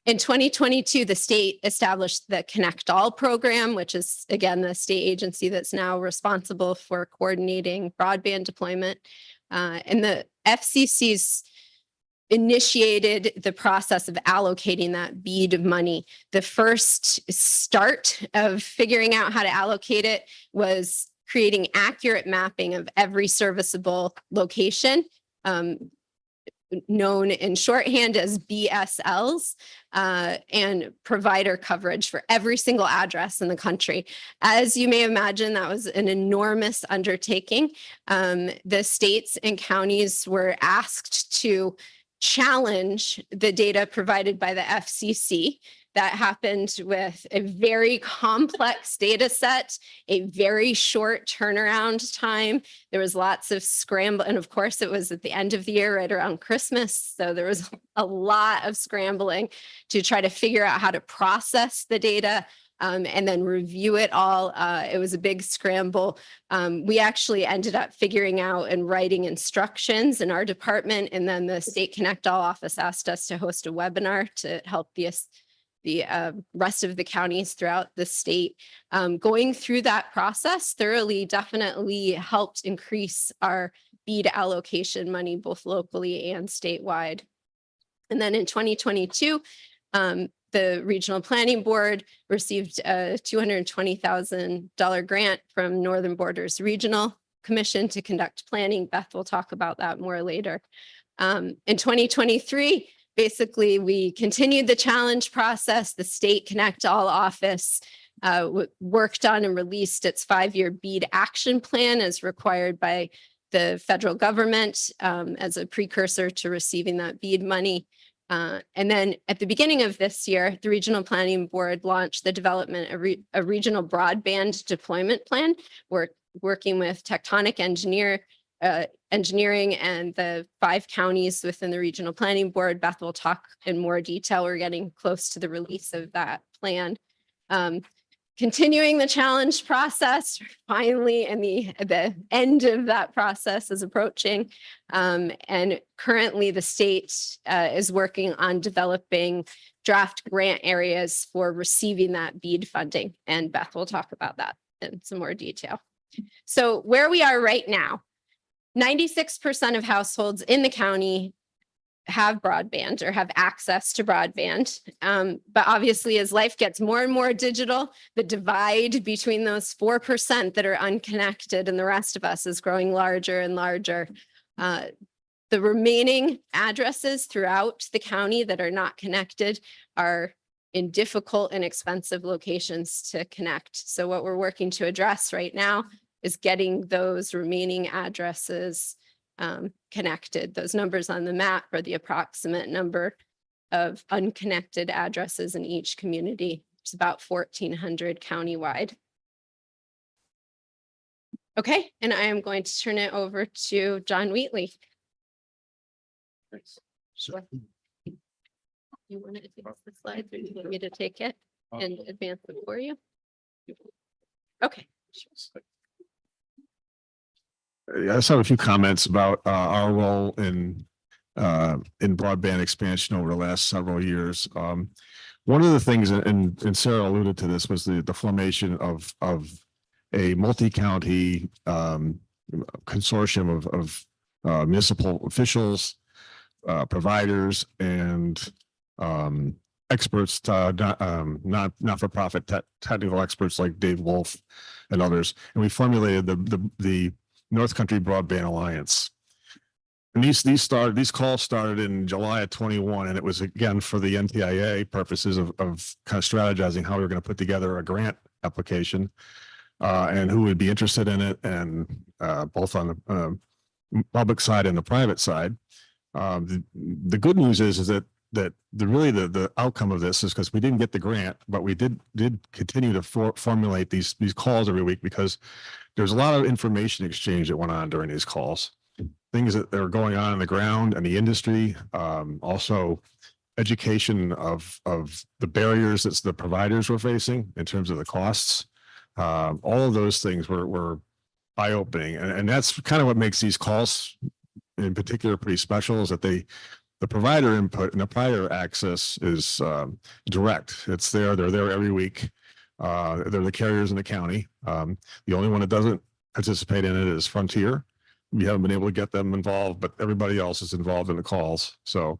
In 2022, the state established the Connect All program, which is, again, the state agency that's now responsible for coordinating broadband deployment. And the FCC's initiated the process of allocating that BEAD money. The first start of figuring out how to allocate it was creating accurate mapping of every serviceable location, known in shorthand as BSLs, and provider coverage for every single address in the country. As you may imagine, that was an enormous undertaking. The states and counties were asked to challenge the data provided by the FCC. That happened with a very complex data set, a very short turnaround time. There was lots of scramble. And of course, it was at the end of the year, right around Christmas. So there was a lot of scrambling to try to figure out how to process the data and then review it all. It was a big scramble. We actually ended up figuring out and writing instructions in our department. And then the State Connect All office asked us to host a webinar to help the rest of the counties throughout the state. Going through that process thoroughly definitely helped increase our BEAD allocation money, both locally and statewide. And then in 2022, the Regional Planning Board received a $220,000 grant from Northern Borders Regional Commission to conduct planning. Beth will talk about that more later. In 2023, basically, we continued the challenge process. The State Connect All office worked on and released its 5-year BEAD action plan as required by the federal government as a precursor to receiving that BEAD money. And then at the beginning of this year, the Regional Planning Board launched the development of a regional broadband deployment plan. We're working with Tectonic Engineering and the 5 counties within the Regional Planning Board. Beth will talk in more detail. We're getting close to the release of that plan. continuing the challenge process, finally, and the end of that process is approaching. And currently the state is working on developing draft grant areas for receiving that BEAD funding. And Beth will talk about that in some more detail. So where we are right now, 96% of households in the county have broadband or have access to broadband. But obviously, as life gets more and more digital, the divide between those 4% that are unconnected and the rest of us is growing larger and larger. The remaining addresses throughout the county that are not connected are in difficult and expensive locations to connect. So what we're working to address right now is getting those remaining addresses connected. Those numbers on the map are the approximate number of unconnected addresses in each community. It's about 1,400 countywide. Okay, and I am going to turn it over to John Wheatley. Sure. You want to advance the slides or do you want me to take it and advance it for you? Okay. I just have a few comments about our role in broadband expansion over the last several years. One of the things, and Sarah alluded to this, was the formation of a multi-county consortium of municipal officials, providers, and experts, not-for-profit technical experts like Dave Wolf and others, and we formulated the North Country Broadband Alliance. And these calls started in July of 21, and it was again for the NTIA purposes of kind of strategizing how we were going to put together a grant application and who would be interested in it, and both on the public side and the private side. The good news is that the outcome of this is because we didn't get the grant, but we did continue to formulate these calls every week, because there's a lot of information exchange that went on during these calls, things that are going on the ground and the industry, also education of the barriers that the providers were facing in terms of the costs. All of those things were eye-opening, and that's kind of what makes these calls in particular pretty special, is that the provider input and the provider access is direct. It's there. They're there every week. They're the carriers in the county. The only one that doesn't participate in it is Frontier. We haven't been able to get them involved, but everybody else is involved in the calls. So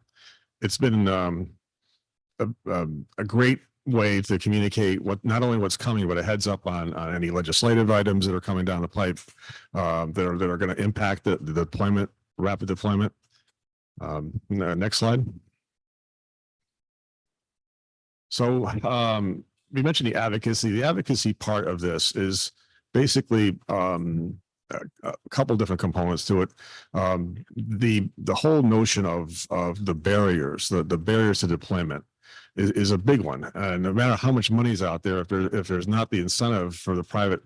it's been a great way to communicate not only what's coming, but a heads up on any legislative items that are coming down the pipe that are going to impact the deployment, rapid deployment. Next slide. So we mentioned the advocacy. The advocacy part of this is basically a couple different components to it. The whole notion of the barriers, the barriers to deployment is a big one. And no matter how much money is out there, if there's not the incentive for the private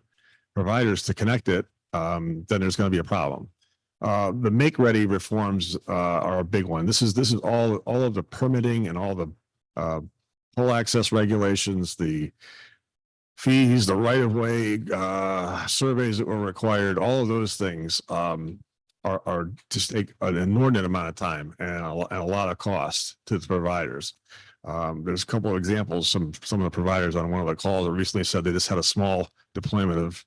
providers to connect it, then there's going to be a problem. The make ready reforms are a big one. This is all of the permitting and all the pole access regulations, the fees, the right of way surveys that were required. All of those things are just take an inordinate amount of time and a lot of cost to the providers. There's a couple of examples. Some of the providers on one of the calls recently said they just had a small deployment of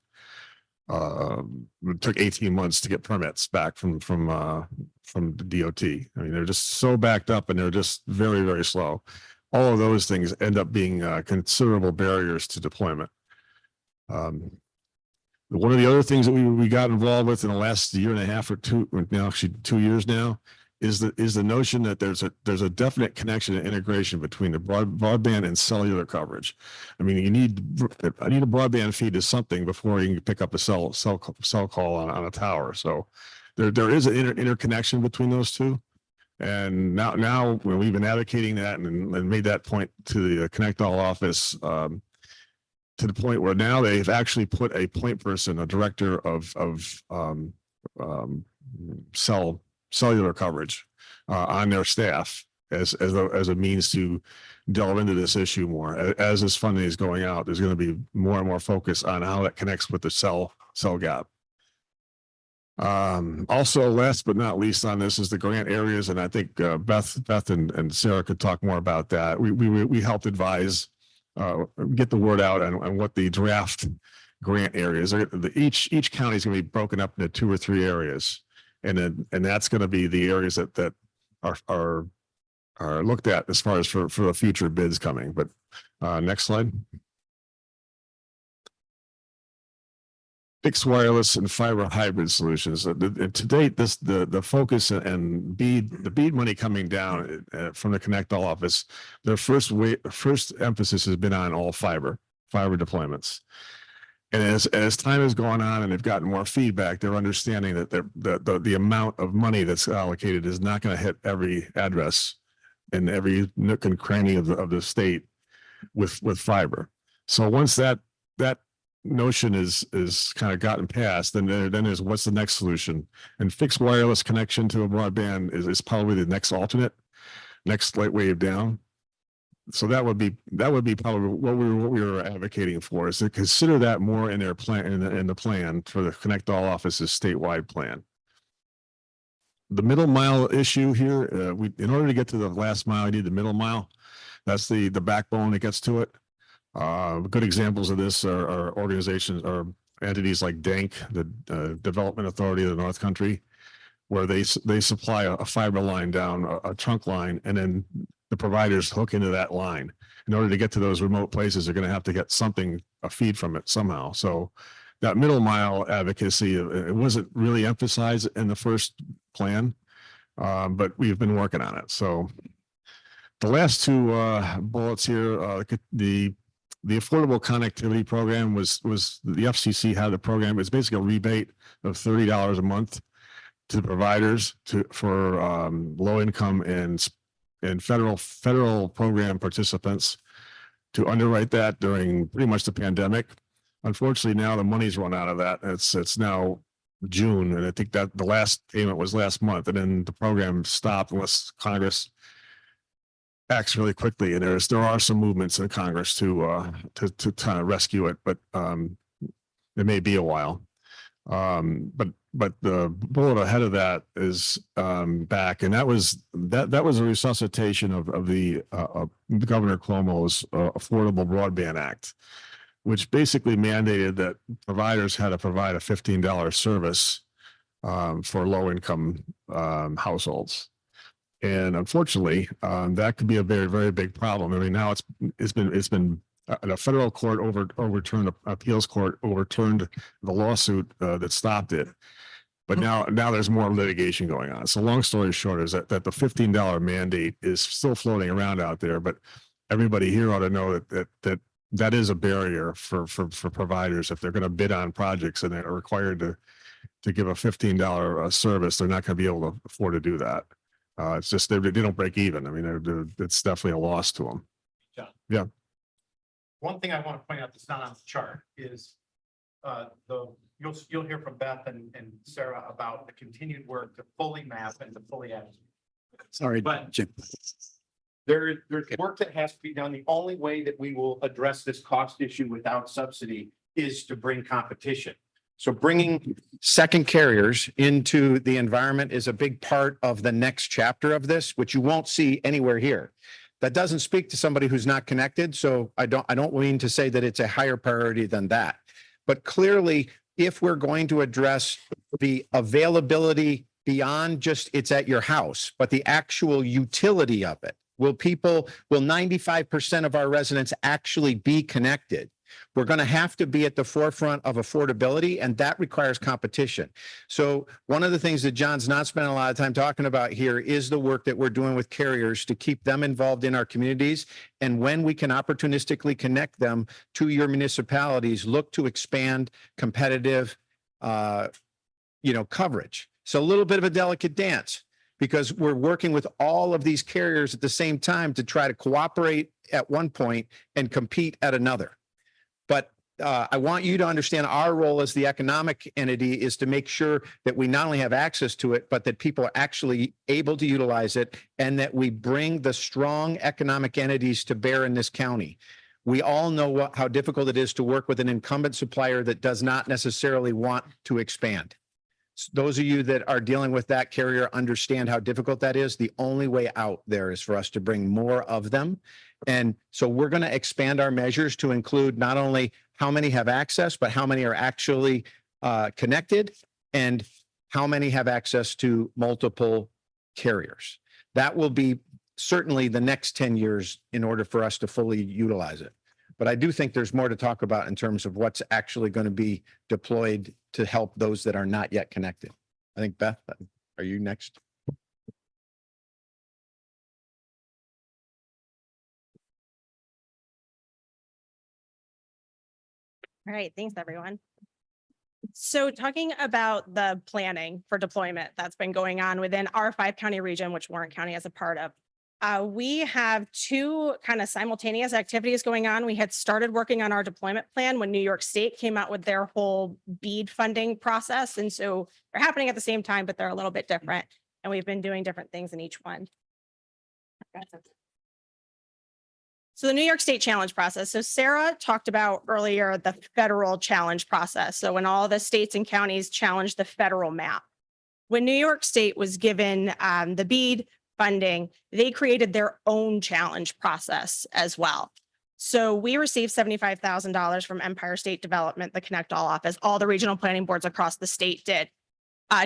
it took 18 months to get permits back from the DOT. I mean, they're just so backed up and they're just very, very slow. All of those things end up being considerable barriers to deployment. One of the other things that we got involved with in the last year and a half or two, now actually 2 years now, is the notion that there's a definite connection and integration between the broadband and cellular coverage. I mean, I need a broadband feed to something before you can pick up a cell call on a tower. So there is an interconnection between those two. And now we've been advocating that and made that point to the Connect All office to the point where now they've actually put a point person, a director of cellular coverage on their staff as a means to delve into this issue more. As this funding is going out, there's going to be more and more focus on how that connects with the cell gap. Also, last but not least on this is the grant areas, and I think Beth and Sarah could talk more about that. We helped advise, get the word out on what the draft grant areas are. Each county is going to be broken up into 2 or 3 areas, and that's going to be the areas that are looked at as far as for the future bids coming. But next slide. Fixed wireless and fiber hybrid solutions. To date, the focus and the BEAD money coming down from the Connect All office, their first emphasis has been on all fiber deployments. And as time has gone on and they've gotten more feedback, they're understanding that the amount of money that's allocated is not going to hit every address in every nook and cranny of the state with fiber. So once that notion is kind of gotten past, then there's what's the next solution, and fixed wireless connection to a broadband is probably the next alternate, next light wave down. So that would be probably what we were advocating for, is to consider that more in their plan, in the plan for the Connect All office's statewide plan. The middle mile issue here, in order to get to the last mile, you need the middle mile. That's the backbone that gets to it. Good examples of this are organizations or entities like DANK, the Development Authority of the North Country, where they supply a fiber line down a trunk line, and then the providers hook into that line. In order to get to those remote places, they're going to have to get a feed from it somehow. So that middle mile advocacy, it wasn't really emphasized in the first plan, but we've been working on it. So the last 2 bullets here, the affordable connectivity program was the FCC had the program. It's basically a rebate of $30 a month to the providers for low income and federal program participants to underwrite that during pretty much the pandemic. Unfortunately, now the money's run out of that. It's now June, and I think that the last payment was last month, and then the program stopped unless Congress acts really quickly. And there are some movements in Congress to kind of rescue it, but it may be a while. But the bullet ahead of that is back, and that was a resuscitation of the Governor Cuomo's Affordable Broadband Act, which basically mandated that providers had to provide a $15 service for low income households. And unfortunately, that could be a very, very big problem. I mean, now it's been a federal court overturned, appeals court overturned the lawsuit that stopped it. But now there's more litigation going on. So long story short is that the $15 mandate is still floating around out there, but everybody here ought to know that is a barrier for providers. If they're going to bid on projects and they're required to give a $15 service, they're not going to be able to afford to do that. It's just they don't break even. I mean, it's definitely a loss to them. John. Yeah. One thing I want to point out that's not on the chart is you'll hear from Beth and Sarah about the continued work to fully map and to fully edit. Sorry, But- Jim. There's work that has to be done. The only way that we will address this cost issue without subsidy is to bring competition. So bringing second carriers into the environment is a big part of the next chapter of this, which you won't see anywhere here. That doesn't speak to somebody who's not connected. So I don't mean to say that it's a higher priority than that. But clearly, if we're going to address the availability beyond just it's at your house, but the actual utility of it, will 95% of our residents actually be connected? We're going to have to be at the forefront of affordability, and that requires competition. So one of the things that John's not spending a lot of time talking about here is the work that we're doing with carriers to keep them involved in our communities. And when we can opportunistically connect them to your municipalities, look to expand competitive, coverage. So a little bit of a delicate dance, because we're working with all of these carriers at the same time to try to cooperate at one point and compete at another. But I want you to understand our role as the economic entity is to make sure that we not only have access to it, but that people are actually able to utilize it and that we bring the strong economic entities to bear in this county. We all know how difficult it is to work with an incumbent supplier that does not necessarily want to expand. Those of you that are dealing with that carrier understand how difficult that is. The only way out there is for us to bring more of them. And so we're going to expand our measures to include not only how many have access, but how many are actually connected and how many have access to multiple carriers. That will be certainly the next 10 years in order for us to fully utilize it. But I do think there's more to talk about in terms of what's actually going to be deployed to help those that are not yet connected. I think Beth, are you next? All right, thanks, everyone. So talking about the planning for deployment that's been going on within our 5-county region, which Warren County is a part of. We have two kind of simultaneous activities going on. We had started working on our deployment plan when New York State came out with their whole BEAD funding process. And so they're happening at the same time, but they're a little bit different. And we've been doing different things in each one. So the New York State challenge process. So Sarah talked about earlier the federal challenge process. So when all the states and counties challenged the federal map. When New York State was given the BEAD funding, they created their own challenge process as well. So we received $75,000 from Empire State Development, the Connect All office, all the regional planning boards across the state did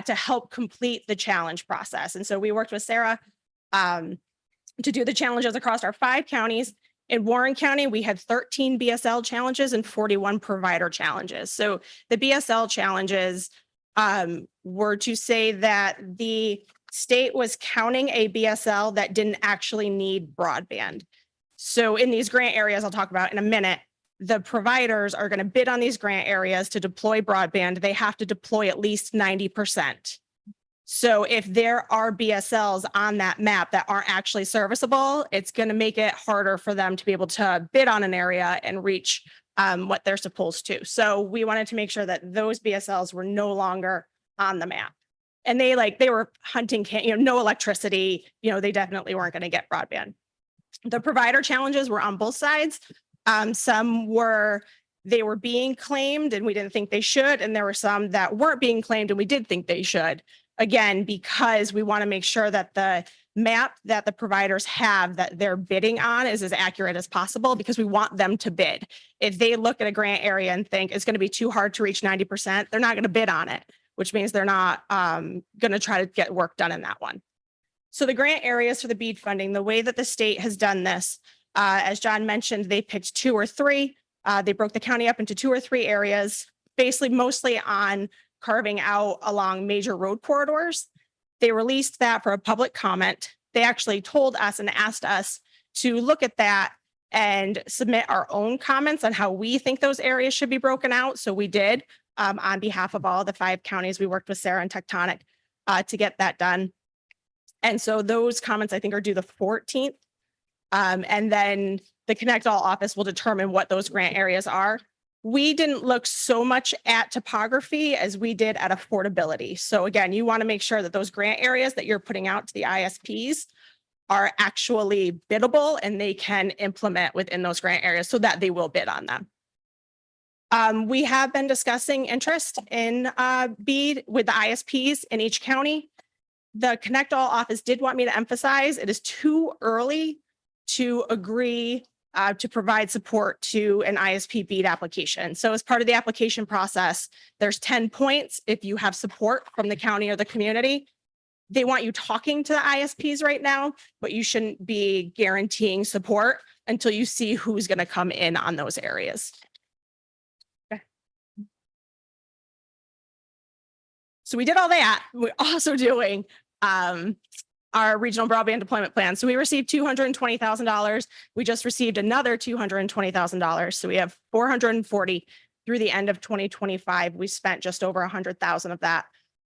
to help complete the challenge process. And so we worked with Sarah to do the challenges across our 5 counties. In Warren County, we had 13 BSL challenges and 41 provider challenges. So the BSL challenges were to say that the state was counting a BSL that didn't actually need broadband. So in these grant areas I'll talk about in a minute, the providers are going to bid on these grant areas to deploy broadband. They have to deploy at least 90%. So if there are BSLs on that map that aren't actually serviceable, it's going to make it harder for them to be able to bid on an area and reach what they're supposed to. So we wanted to make sure that those BSLs were no longer on the map. And they were hunting, no electricity, they definitely weren't going to get broadband. The provider challenges were on both sides. Some were being claimed and we didn't think they should. And there were some that weren't being claimed and we did think they should. Again, because we want to make sure that the map that the providers have that they're bidding on is as accurate as possible because we want them to bid. If they look at a grant area and think it's going to be too hard to reach 90%, they're not going to bid on it, which means they're not going to try to get work done in that one. So the grant areas for the BEAD funding, the way that the state has done this, as John mentioned, they picked 2 or 3. They broke the county up into 2 or 3 areas, basically mostly on carving out along major road corridors. They released that for a public comment. They actually told us and asked us to look at that and submit our own comments on how we think those areas should be broken out. So we did on behalf of all the 5 counties. We worked with Sarah and Tectonic to get that done. And so those comments I think are due the 14th. And then the Connect All office will determine what those grant areas are. We didn't look so much at topography as we did at affordability. So again, you want to make sure that those grant areas that you're putting out to the ISPs are actually biddable and they can implement within those grant areas so that they will bid on them. We have been discussing interest in BEAD with the ISPs in each county. The Connect All office did want me to emphasize it is too early to agree to provide support to an ISP BEAD application. So as part of the application process, there's 10 points if you have support from the county or the community. They want you talking to the ISPs right now, but you shouldn't be guaranteeing support until you see who's going to come in on those areas. Okay. So we did all that. We're also doing our regional broadband deployment plan. So we received $220,000. We just received another $220,000. So we have $440 through the end of 2025. We spent just over $100,000 of that.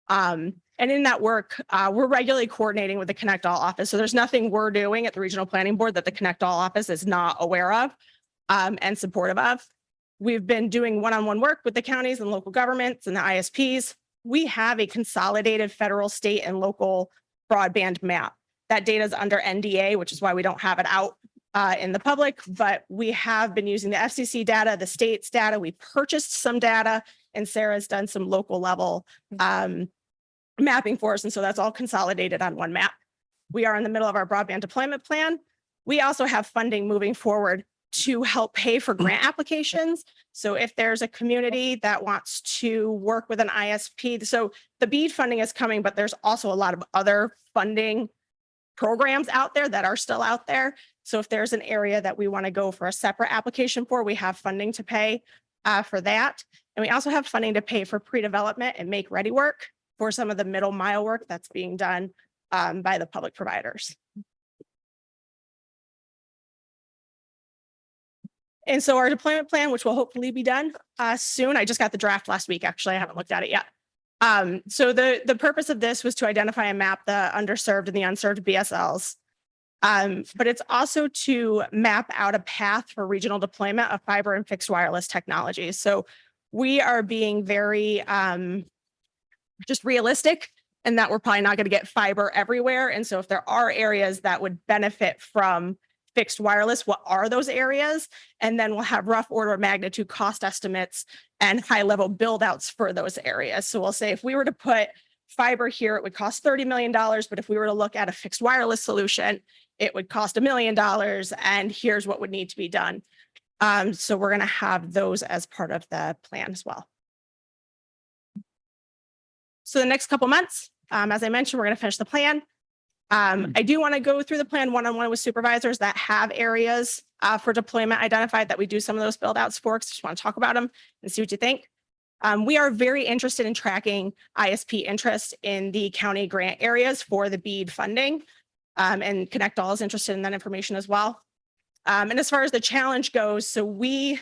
And in that work, we're regularly coordinating with the Connect All office. So there's nothing we're doing at the regional planning board that the Connect All office is not aware of and supportive of. We've been doing one-on-one work with the counties and local governments and the ISPs. We have a consolidated federal, state, and local broadband map. That data is under NDA, which is why we don't have it out in the public, but we have been using the FCC data, the state's data. We purchased some data, and Sarah's done some local level mapping for us. And so that's all consolidated on one map. We are in the middle of our broadband deployment plan. We also have funding moving forward to help pay for grant applications. So if there's a community that wants to work with an ISP, so the BEAD funding is coming, but there's also a lot of other funding programs out there that are still out there. So if there's an area that we want to go for a separate application for, we have funding to pay for that. And we also have funding to pay for pre-development and make ready work for some of the middle mile work that's being done by the public providers. And so our deployment plan, which will hopefully be done soon. I just got the draft last week. Actually, I haven't looked at it yet. So the purpose of this was to identify and map the underserved and the unserved BSLs. But it's also to map out a path for regional deployment of fiber and fixed wireless technologies. So we are being very just realistic in that we're probably not going to get fiber everywhere. And so if there are areas that would benefit from fixed wireless, what are those areas? And then we'll have rough order of magnitude cost estimates and high level build outs for those areas. So we'll say if we were to put fiber here, it would cost $30 million. But if we were to look at a fixed wireless solution, it would cost $1 million. And here's what would need to be done. So we're going to have those as part of the plan as well. So the next couple months, as I mentioned, we're going to finish the plan. I do want to go through the plan one-on-one with supervisors that have areas for deployment identified that we do some of those build outs for, because I just want to talk about them and see what you think. We are very interested in tracking ISP interest in the county grant areas for the BEAD funding, and Connect All is interested in that information as well. And as far as the challenge goes, so we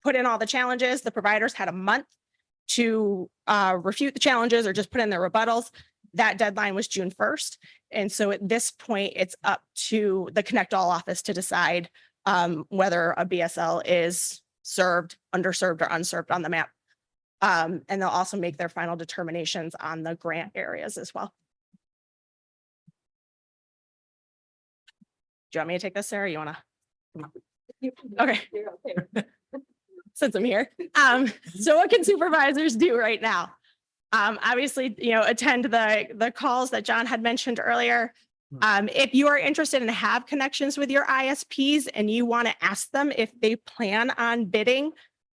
put in all the challenges. The providers had a month to refute the challenges or just put in their rebuttals. That deadline was June 1st. And so at this point, it's up to the Connect All office to decide whether a BSL is served, underserved, or unserved on the map. And they'll also make their final determinations on the grant areas as well. Do you want me to take this, Sarah? You want to? Okay. Since I'm here. So what can supervisors do right now? Obviously, attend the calls that John had mentioned earlier. If you are interested and have connections with your ISPs and you want to ask them if they plan on bidding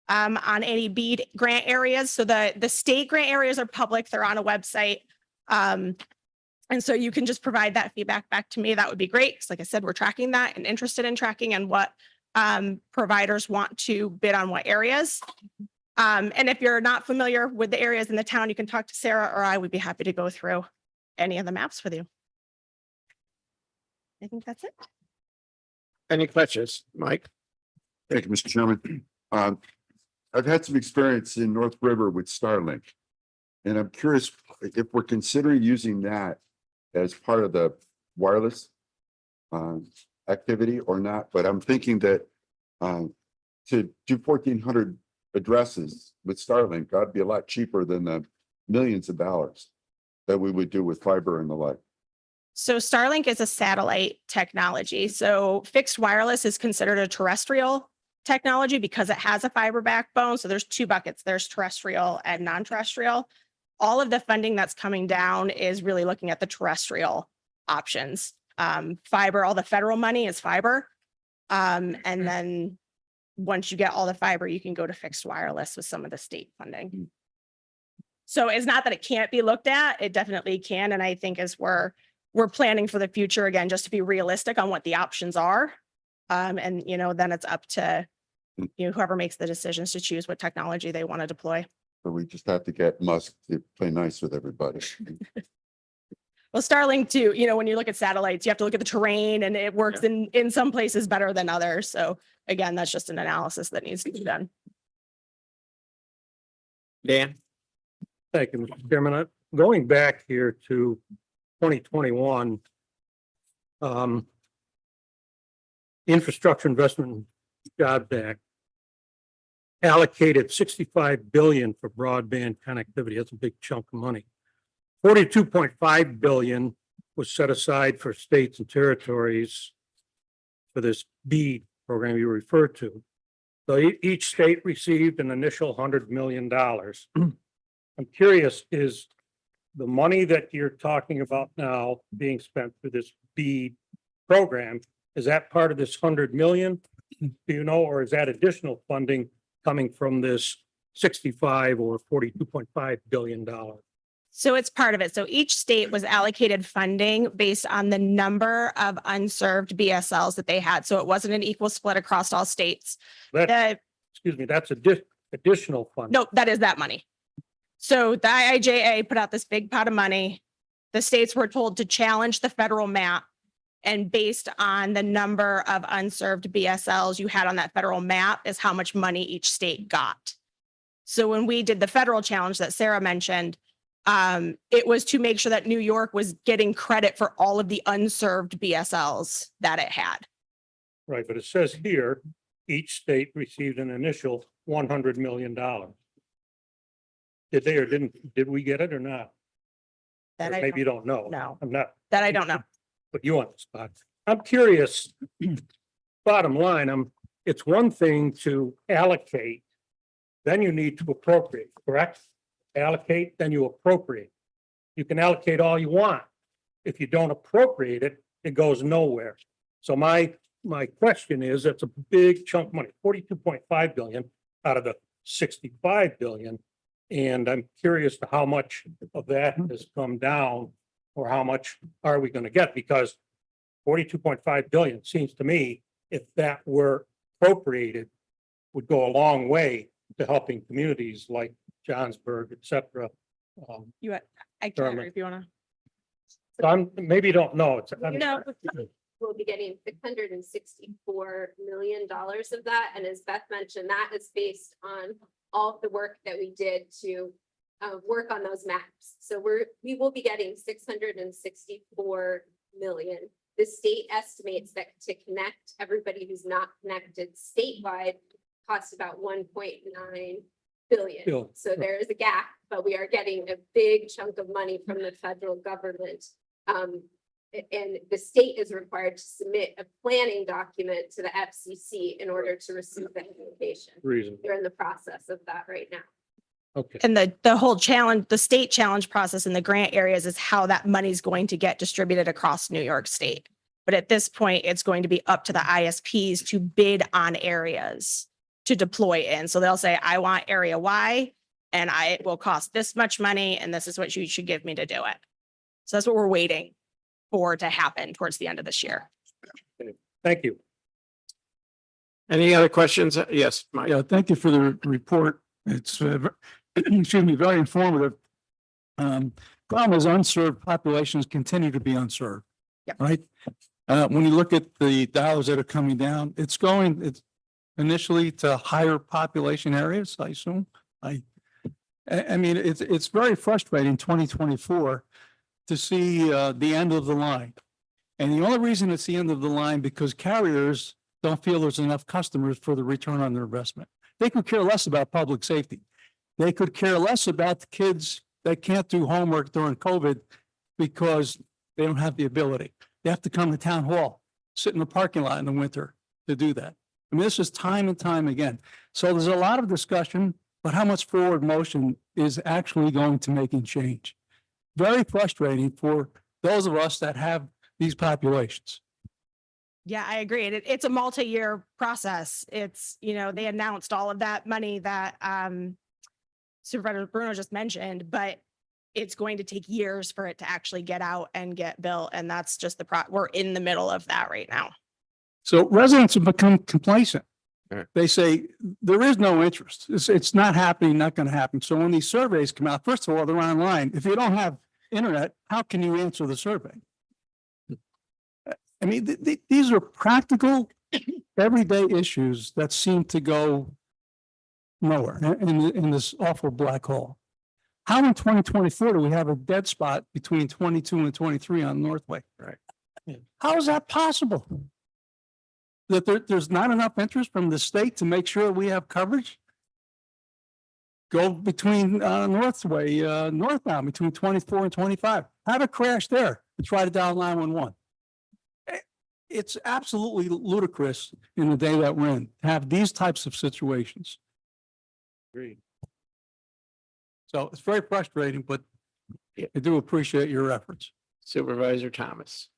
on any BEAD grant areas. So the state grant areas are public, they're on a website. And so you can just provide that feedback back to me. That would be great. Because like I said, we're tracking that and interested in tracking and what providers want to bid on what areas. And if you're not familiar with the areas in the town, you can talk to Sarah or I would be happy to go through any of the maps with you. I think that's it. Any questions, Mike? Thank you, Mr. Chairman. I've had some experience in North River with Starlink. And I'm curious if we're considering using that as part of the wireless activity or not, but I'm thinking that to do 1,400 addresses with Starlink, that'd be a lot cheaper than the millions of dollars that we would do with fiber and the like. So Starlink is a satellite technology. So fixed wireless is considered a terrestrial technology because it has a fiber backbone. So there's two buckets. There's terrestrial and non-terrestrial. All of the funding that's coming down is really looking at the terrestrial options. Fiber, all the federal money is fiber. And then once you get all the fiber, you can go to fixed wireless with some of the state funding. So it's not that it can't be looked at, it definitely can. And I think as we're planning for the future, again, just to be realistic on what the options are. And, then it's up to, whoever makes the decisions to choose what technology they want to deploy. So we just have to get Musk to play nice with everybody. Well, Starlink too, when you look at satellites, you have to look at the terrain and it works in some places better than others. So again, that's just an analysis that needs to be done. Dan? Thank you, Mr. Chairman. Going back here to 2021, Infrastructure Investment and Jobs Act allocated 65 billion for broadband connectivity. That's a big chunk of money. 42.5 billion was set aside for states and territories for this BEAD program you referred to. So each state received an initial $100 million. I'm curious, is the money that you're talking about now being spent through this BEAD program, is that part of this 100 million? Do you know, or is that additional funding coming from this 65 or $42.5 billion? So it's part of it. So each state was allocated funding based on the number of unserved BSLs that they had. So it wasn't an equal split across all states. That, excuse me, that's additional funding. No, that is that money. So the IIJA put out this big pot of money. The states were told to challenge the federal map. And based on the number of unserved BSLs you had on that federal map is how much money each state got. So when we did the federal challenge that Sarah mentioned, it was to make sure that New York was getting credit for all of the unserved BSLs that it had. Right, but it says here, each state received an initial $100 million. Did they or did we get it or not? That Or I maybe you don't know. No, I'm not, that I don't know. put you on the spot. I'm curious, bottom line, it's one thing to allocate, then you need to appropriate, correct? Allocate, then you appropriate. You can allocate all you want. If you don't appropriate it, it goes nowhere. So my question is, that's a big chunk of money, 42.5 billion out of the 65 billion. And I'm curious to how much of that has come down, or how much are we going to get? Because 42.5 billion seems to me, if that were appropriated, would go a long way to helping communities like Johnsburg, et cetera. I can't remember if you want to. So maybe you don't know. No. We'll be getting $664 million of that. And as Beth mentioned, that is based on all of the work that we did to work on those maps. So we will be getting 664 million. The state estimates that to connect everybody who's not connected statewide costs about 1.9 billion. So there is a gap, but we are getting a big chunk of money from the federal government. And the state is required to submit a planning document to the FCC in order to receive that information. They're in the process of that right now. Okay. And the whole challenge, the state challenge process in the grant areas is how that money is going to get distributed across New York State. But at this point, it's going to be up to the ISPs to bid on areas to deploy in. So they'll say, I want area Y and it will cost this much money and this is what you should give me to do it. So that's what we're waiting for to happen towards the end of this year. Thank you. Any other questions? Yes, Mike. Yeah, thank you for the report. It's, excuse me, very informative. Problem is unserved populations continue to be unserved. Yep. Right? When you look at the dollars that are coming down, it's initially to higher population areas, I assume. I mean, it's very frustrating 2024 to see the end of the line. And the only reason it's the end of the line because carriers don't feel there's enough customers for the return on their investment. They could care less about public safety. They could care less about the kids that can't do homework during COVID because they don't have the ability. They have to come to town hall, sit in the parking lot in the winter to do that. I mean, this is time and time again. So there's a lot of discussion, but how much forward motion is actually going to making change? Very frustrating for those of us that have these populations. Yeah, I agree. It's a multi-year process. It's, they announced all of that money that Supervisor Bruno just mentioned, but it's going to take years for it to actually get out and get built. And that's just we're in the middle of that right now. So residents have become complacent. Right. They say there is no interest. It's not happening, not going to happen. So when these surveys come out, first of all, they're online. If you don't have internet, how can you answer the survey? I mean, these are practical, everyday issues that seem to go nowhere in this awful black hole. How in 2024 do we have a dead spot between 22 and 23 on Northway? Right. How is that possible? That there's not enough interest from the state to make sure we have coverage? Go between Northway, northbound between 24 and 25. Have a crash there and try to dial 911. It's absolutely ludicrous in the day that we're in, to have these types of situations. Agreed. So it's very frustrating, but I do appreciate your efforts. Supervisor Thomas.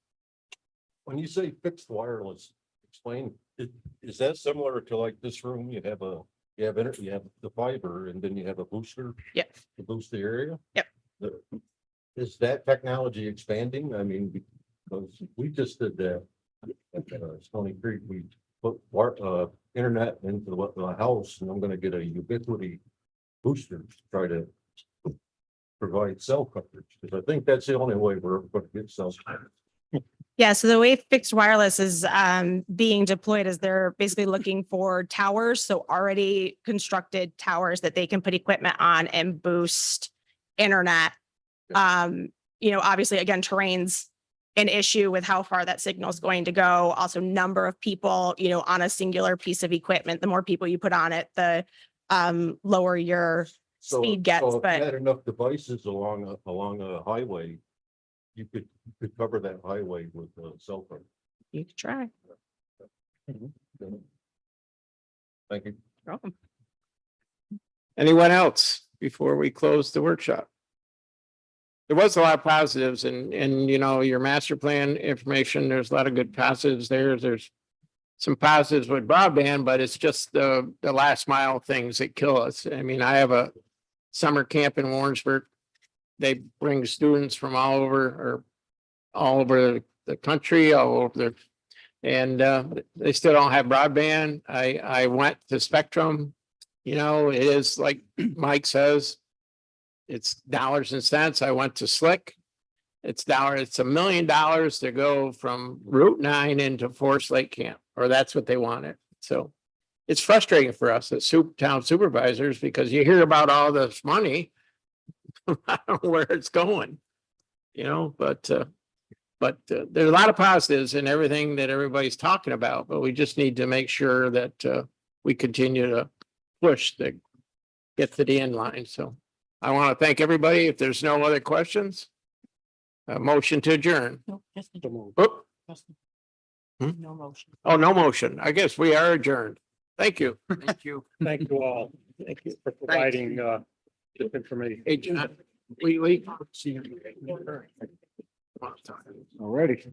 When you say fixed wireless, explain, is that similar to like this room? You have you have the fiber and then you have a booster Yep. to boost the area? Yep. Is that technology expanding? I mean, because we just did that at Stony Creek. We put internet into the house and I'm gonna get a ubiquity booster to try to provide cell coverage, because I think that's the only way we're going to get cell coverage. Yeah, so the way fixed wireless is being deployed is they're basically looking for towers, so already constructed towers that they can put equipment on and boost internet. Obviously, again, terrain's an issue with how far that signal is going to go. Also, number of people, on a singular piece of equipment. The more people you put on it, the lower your speed gets. So if But you had enough devices along a highway, you could cover that highway with cell phone. you could try. Thank you. You're welcome. Anyone else before we close the workshop? There was a lot of positives and your master plan information, there's a lot of good positives there. There's some positives with broadband, but it's just the last mile things that kill us. I mean, I have a summer camp in Warrensburg. They bring students from all over the country, all over and they still don't have broadband. I went to Spectrum. It is like Mike says, it's dollars and cents. I went to Slick. It's $1 million to go from Route 9 into Forest Lake Camp, or that's what they wanted. So it's frustrating for us as town supervisors because you hear about all this money, I don't know where it's going, but there's a lot of positives in everything that everybody's talking about, but we just need to make sure that we continue to push to get to the end line. So I want to thank everybody. If there's no other questions, a motion to adjourn. Oop. No motion. Oh, no motion. I guess we are adjourned. Thank you. Thank you. Thank you all Thank you. for providing this information. Hey, John, we. Already.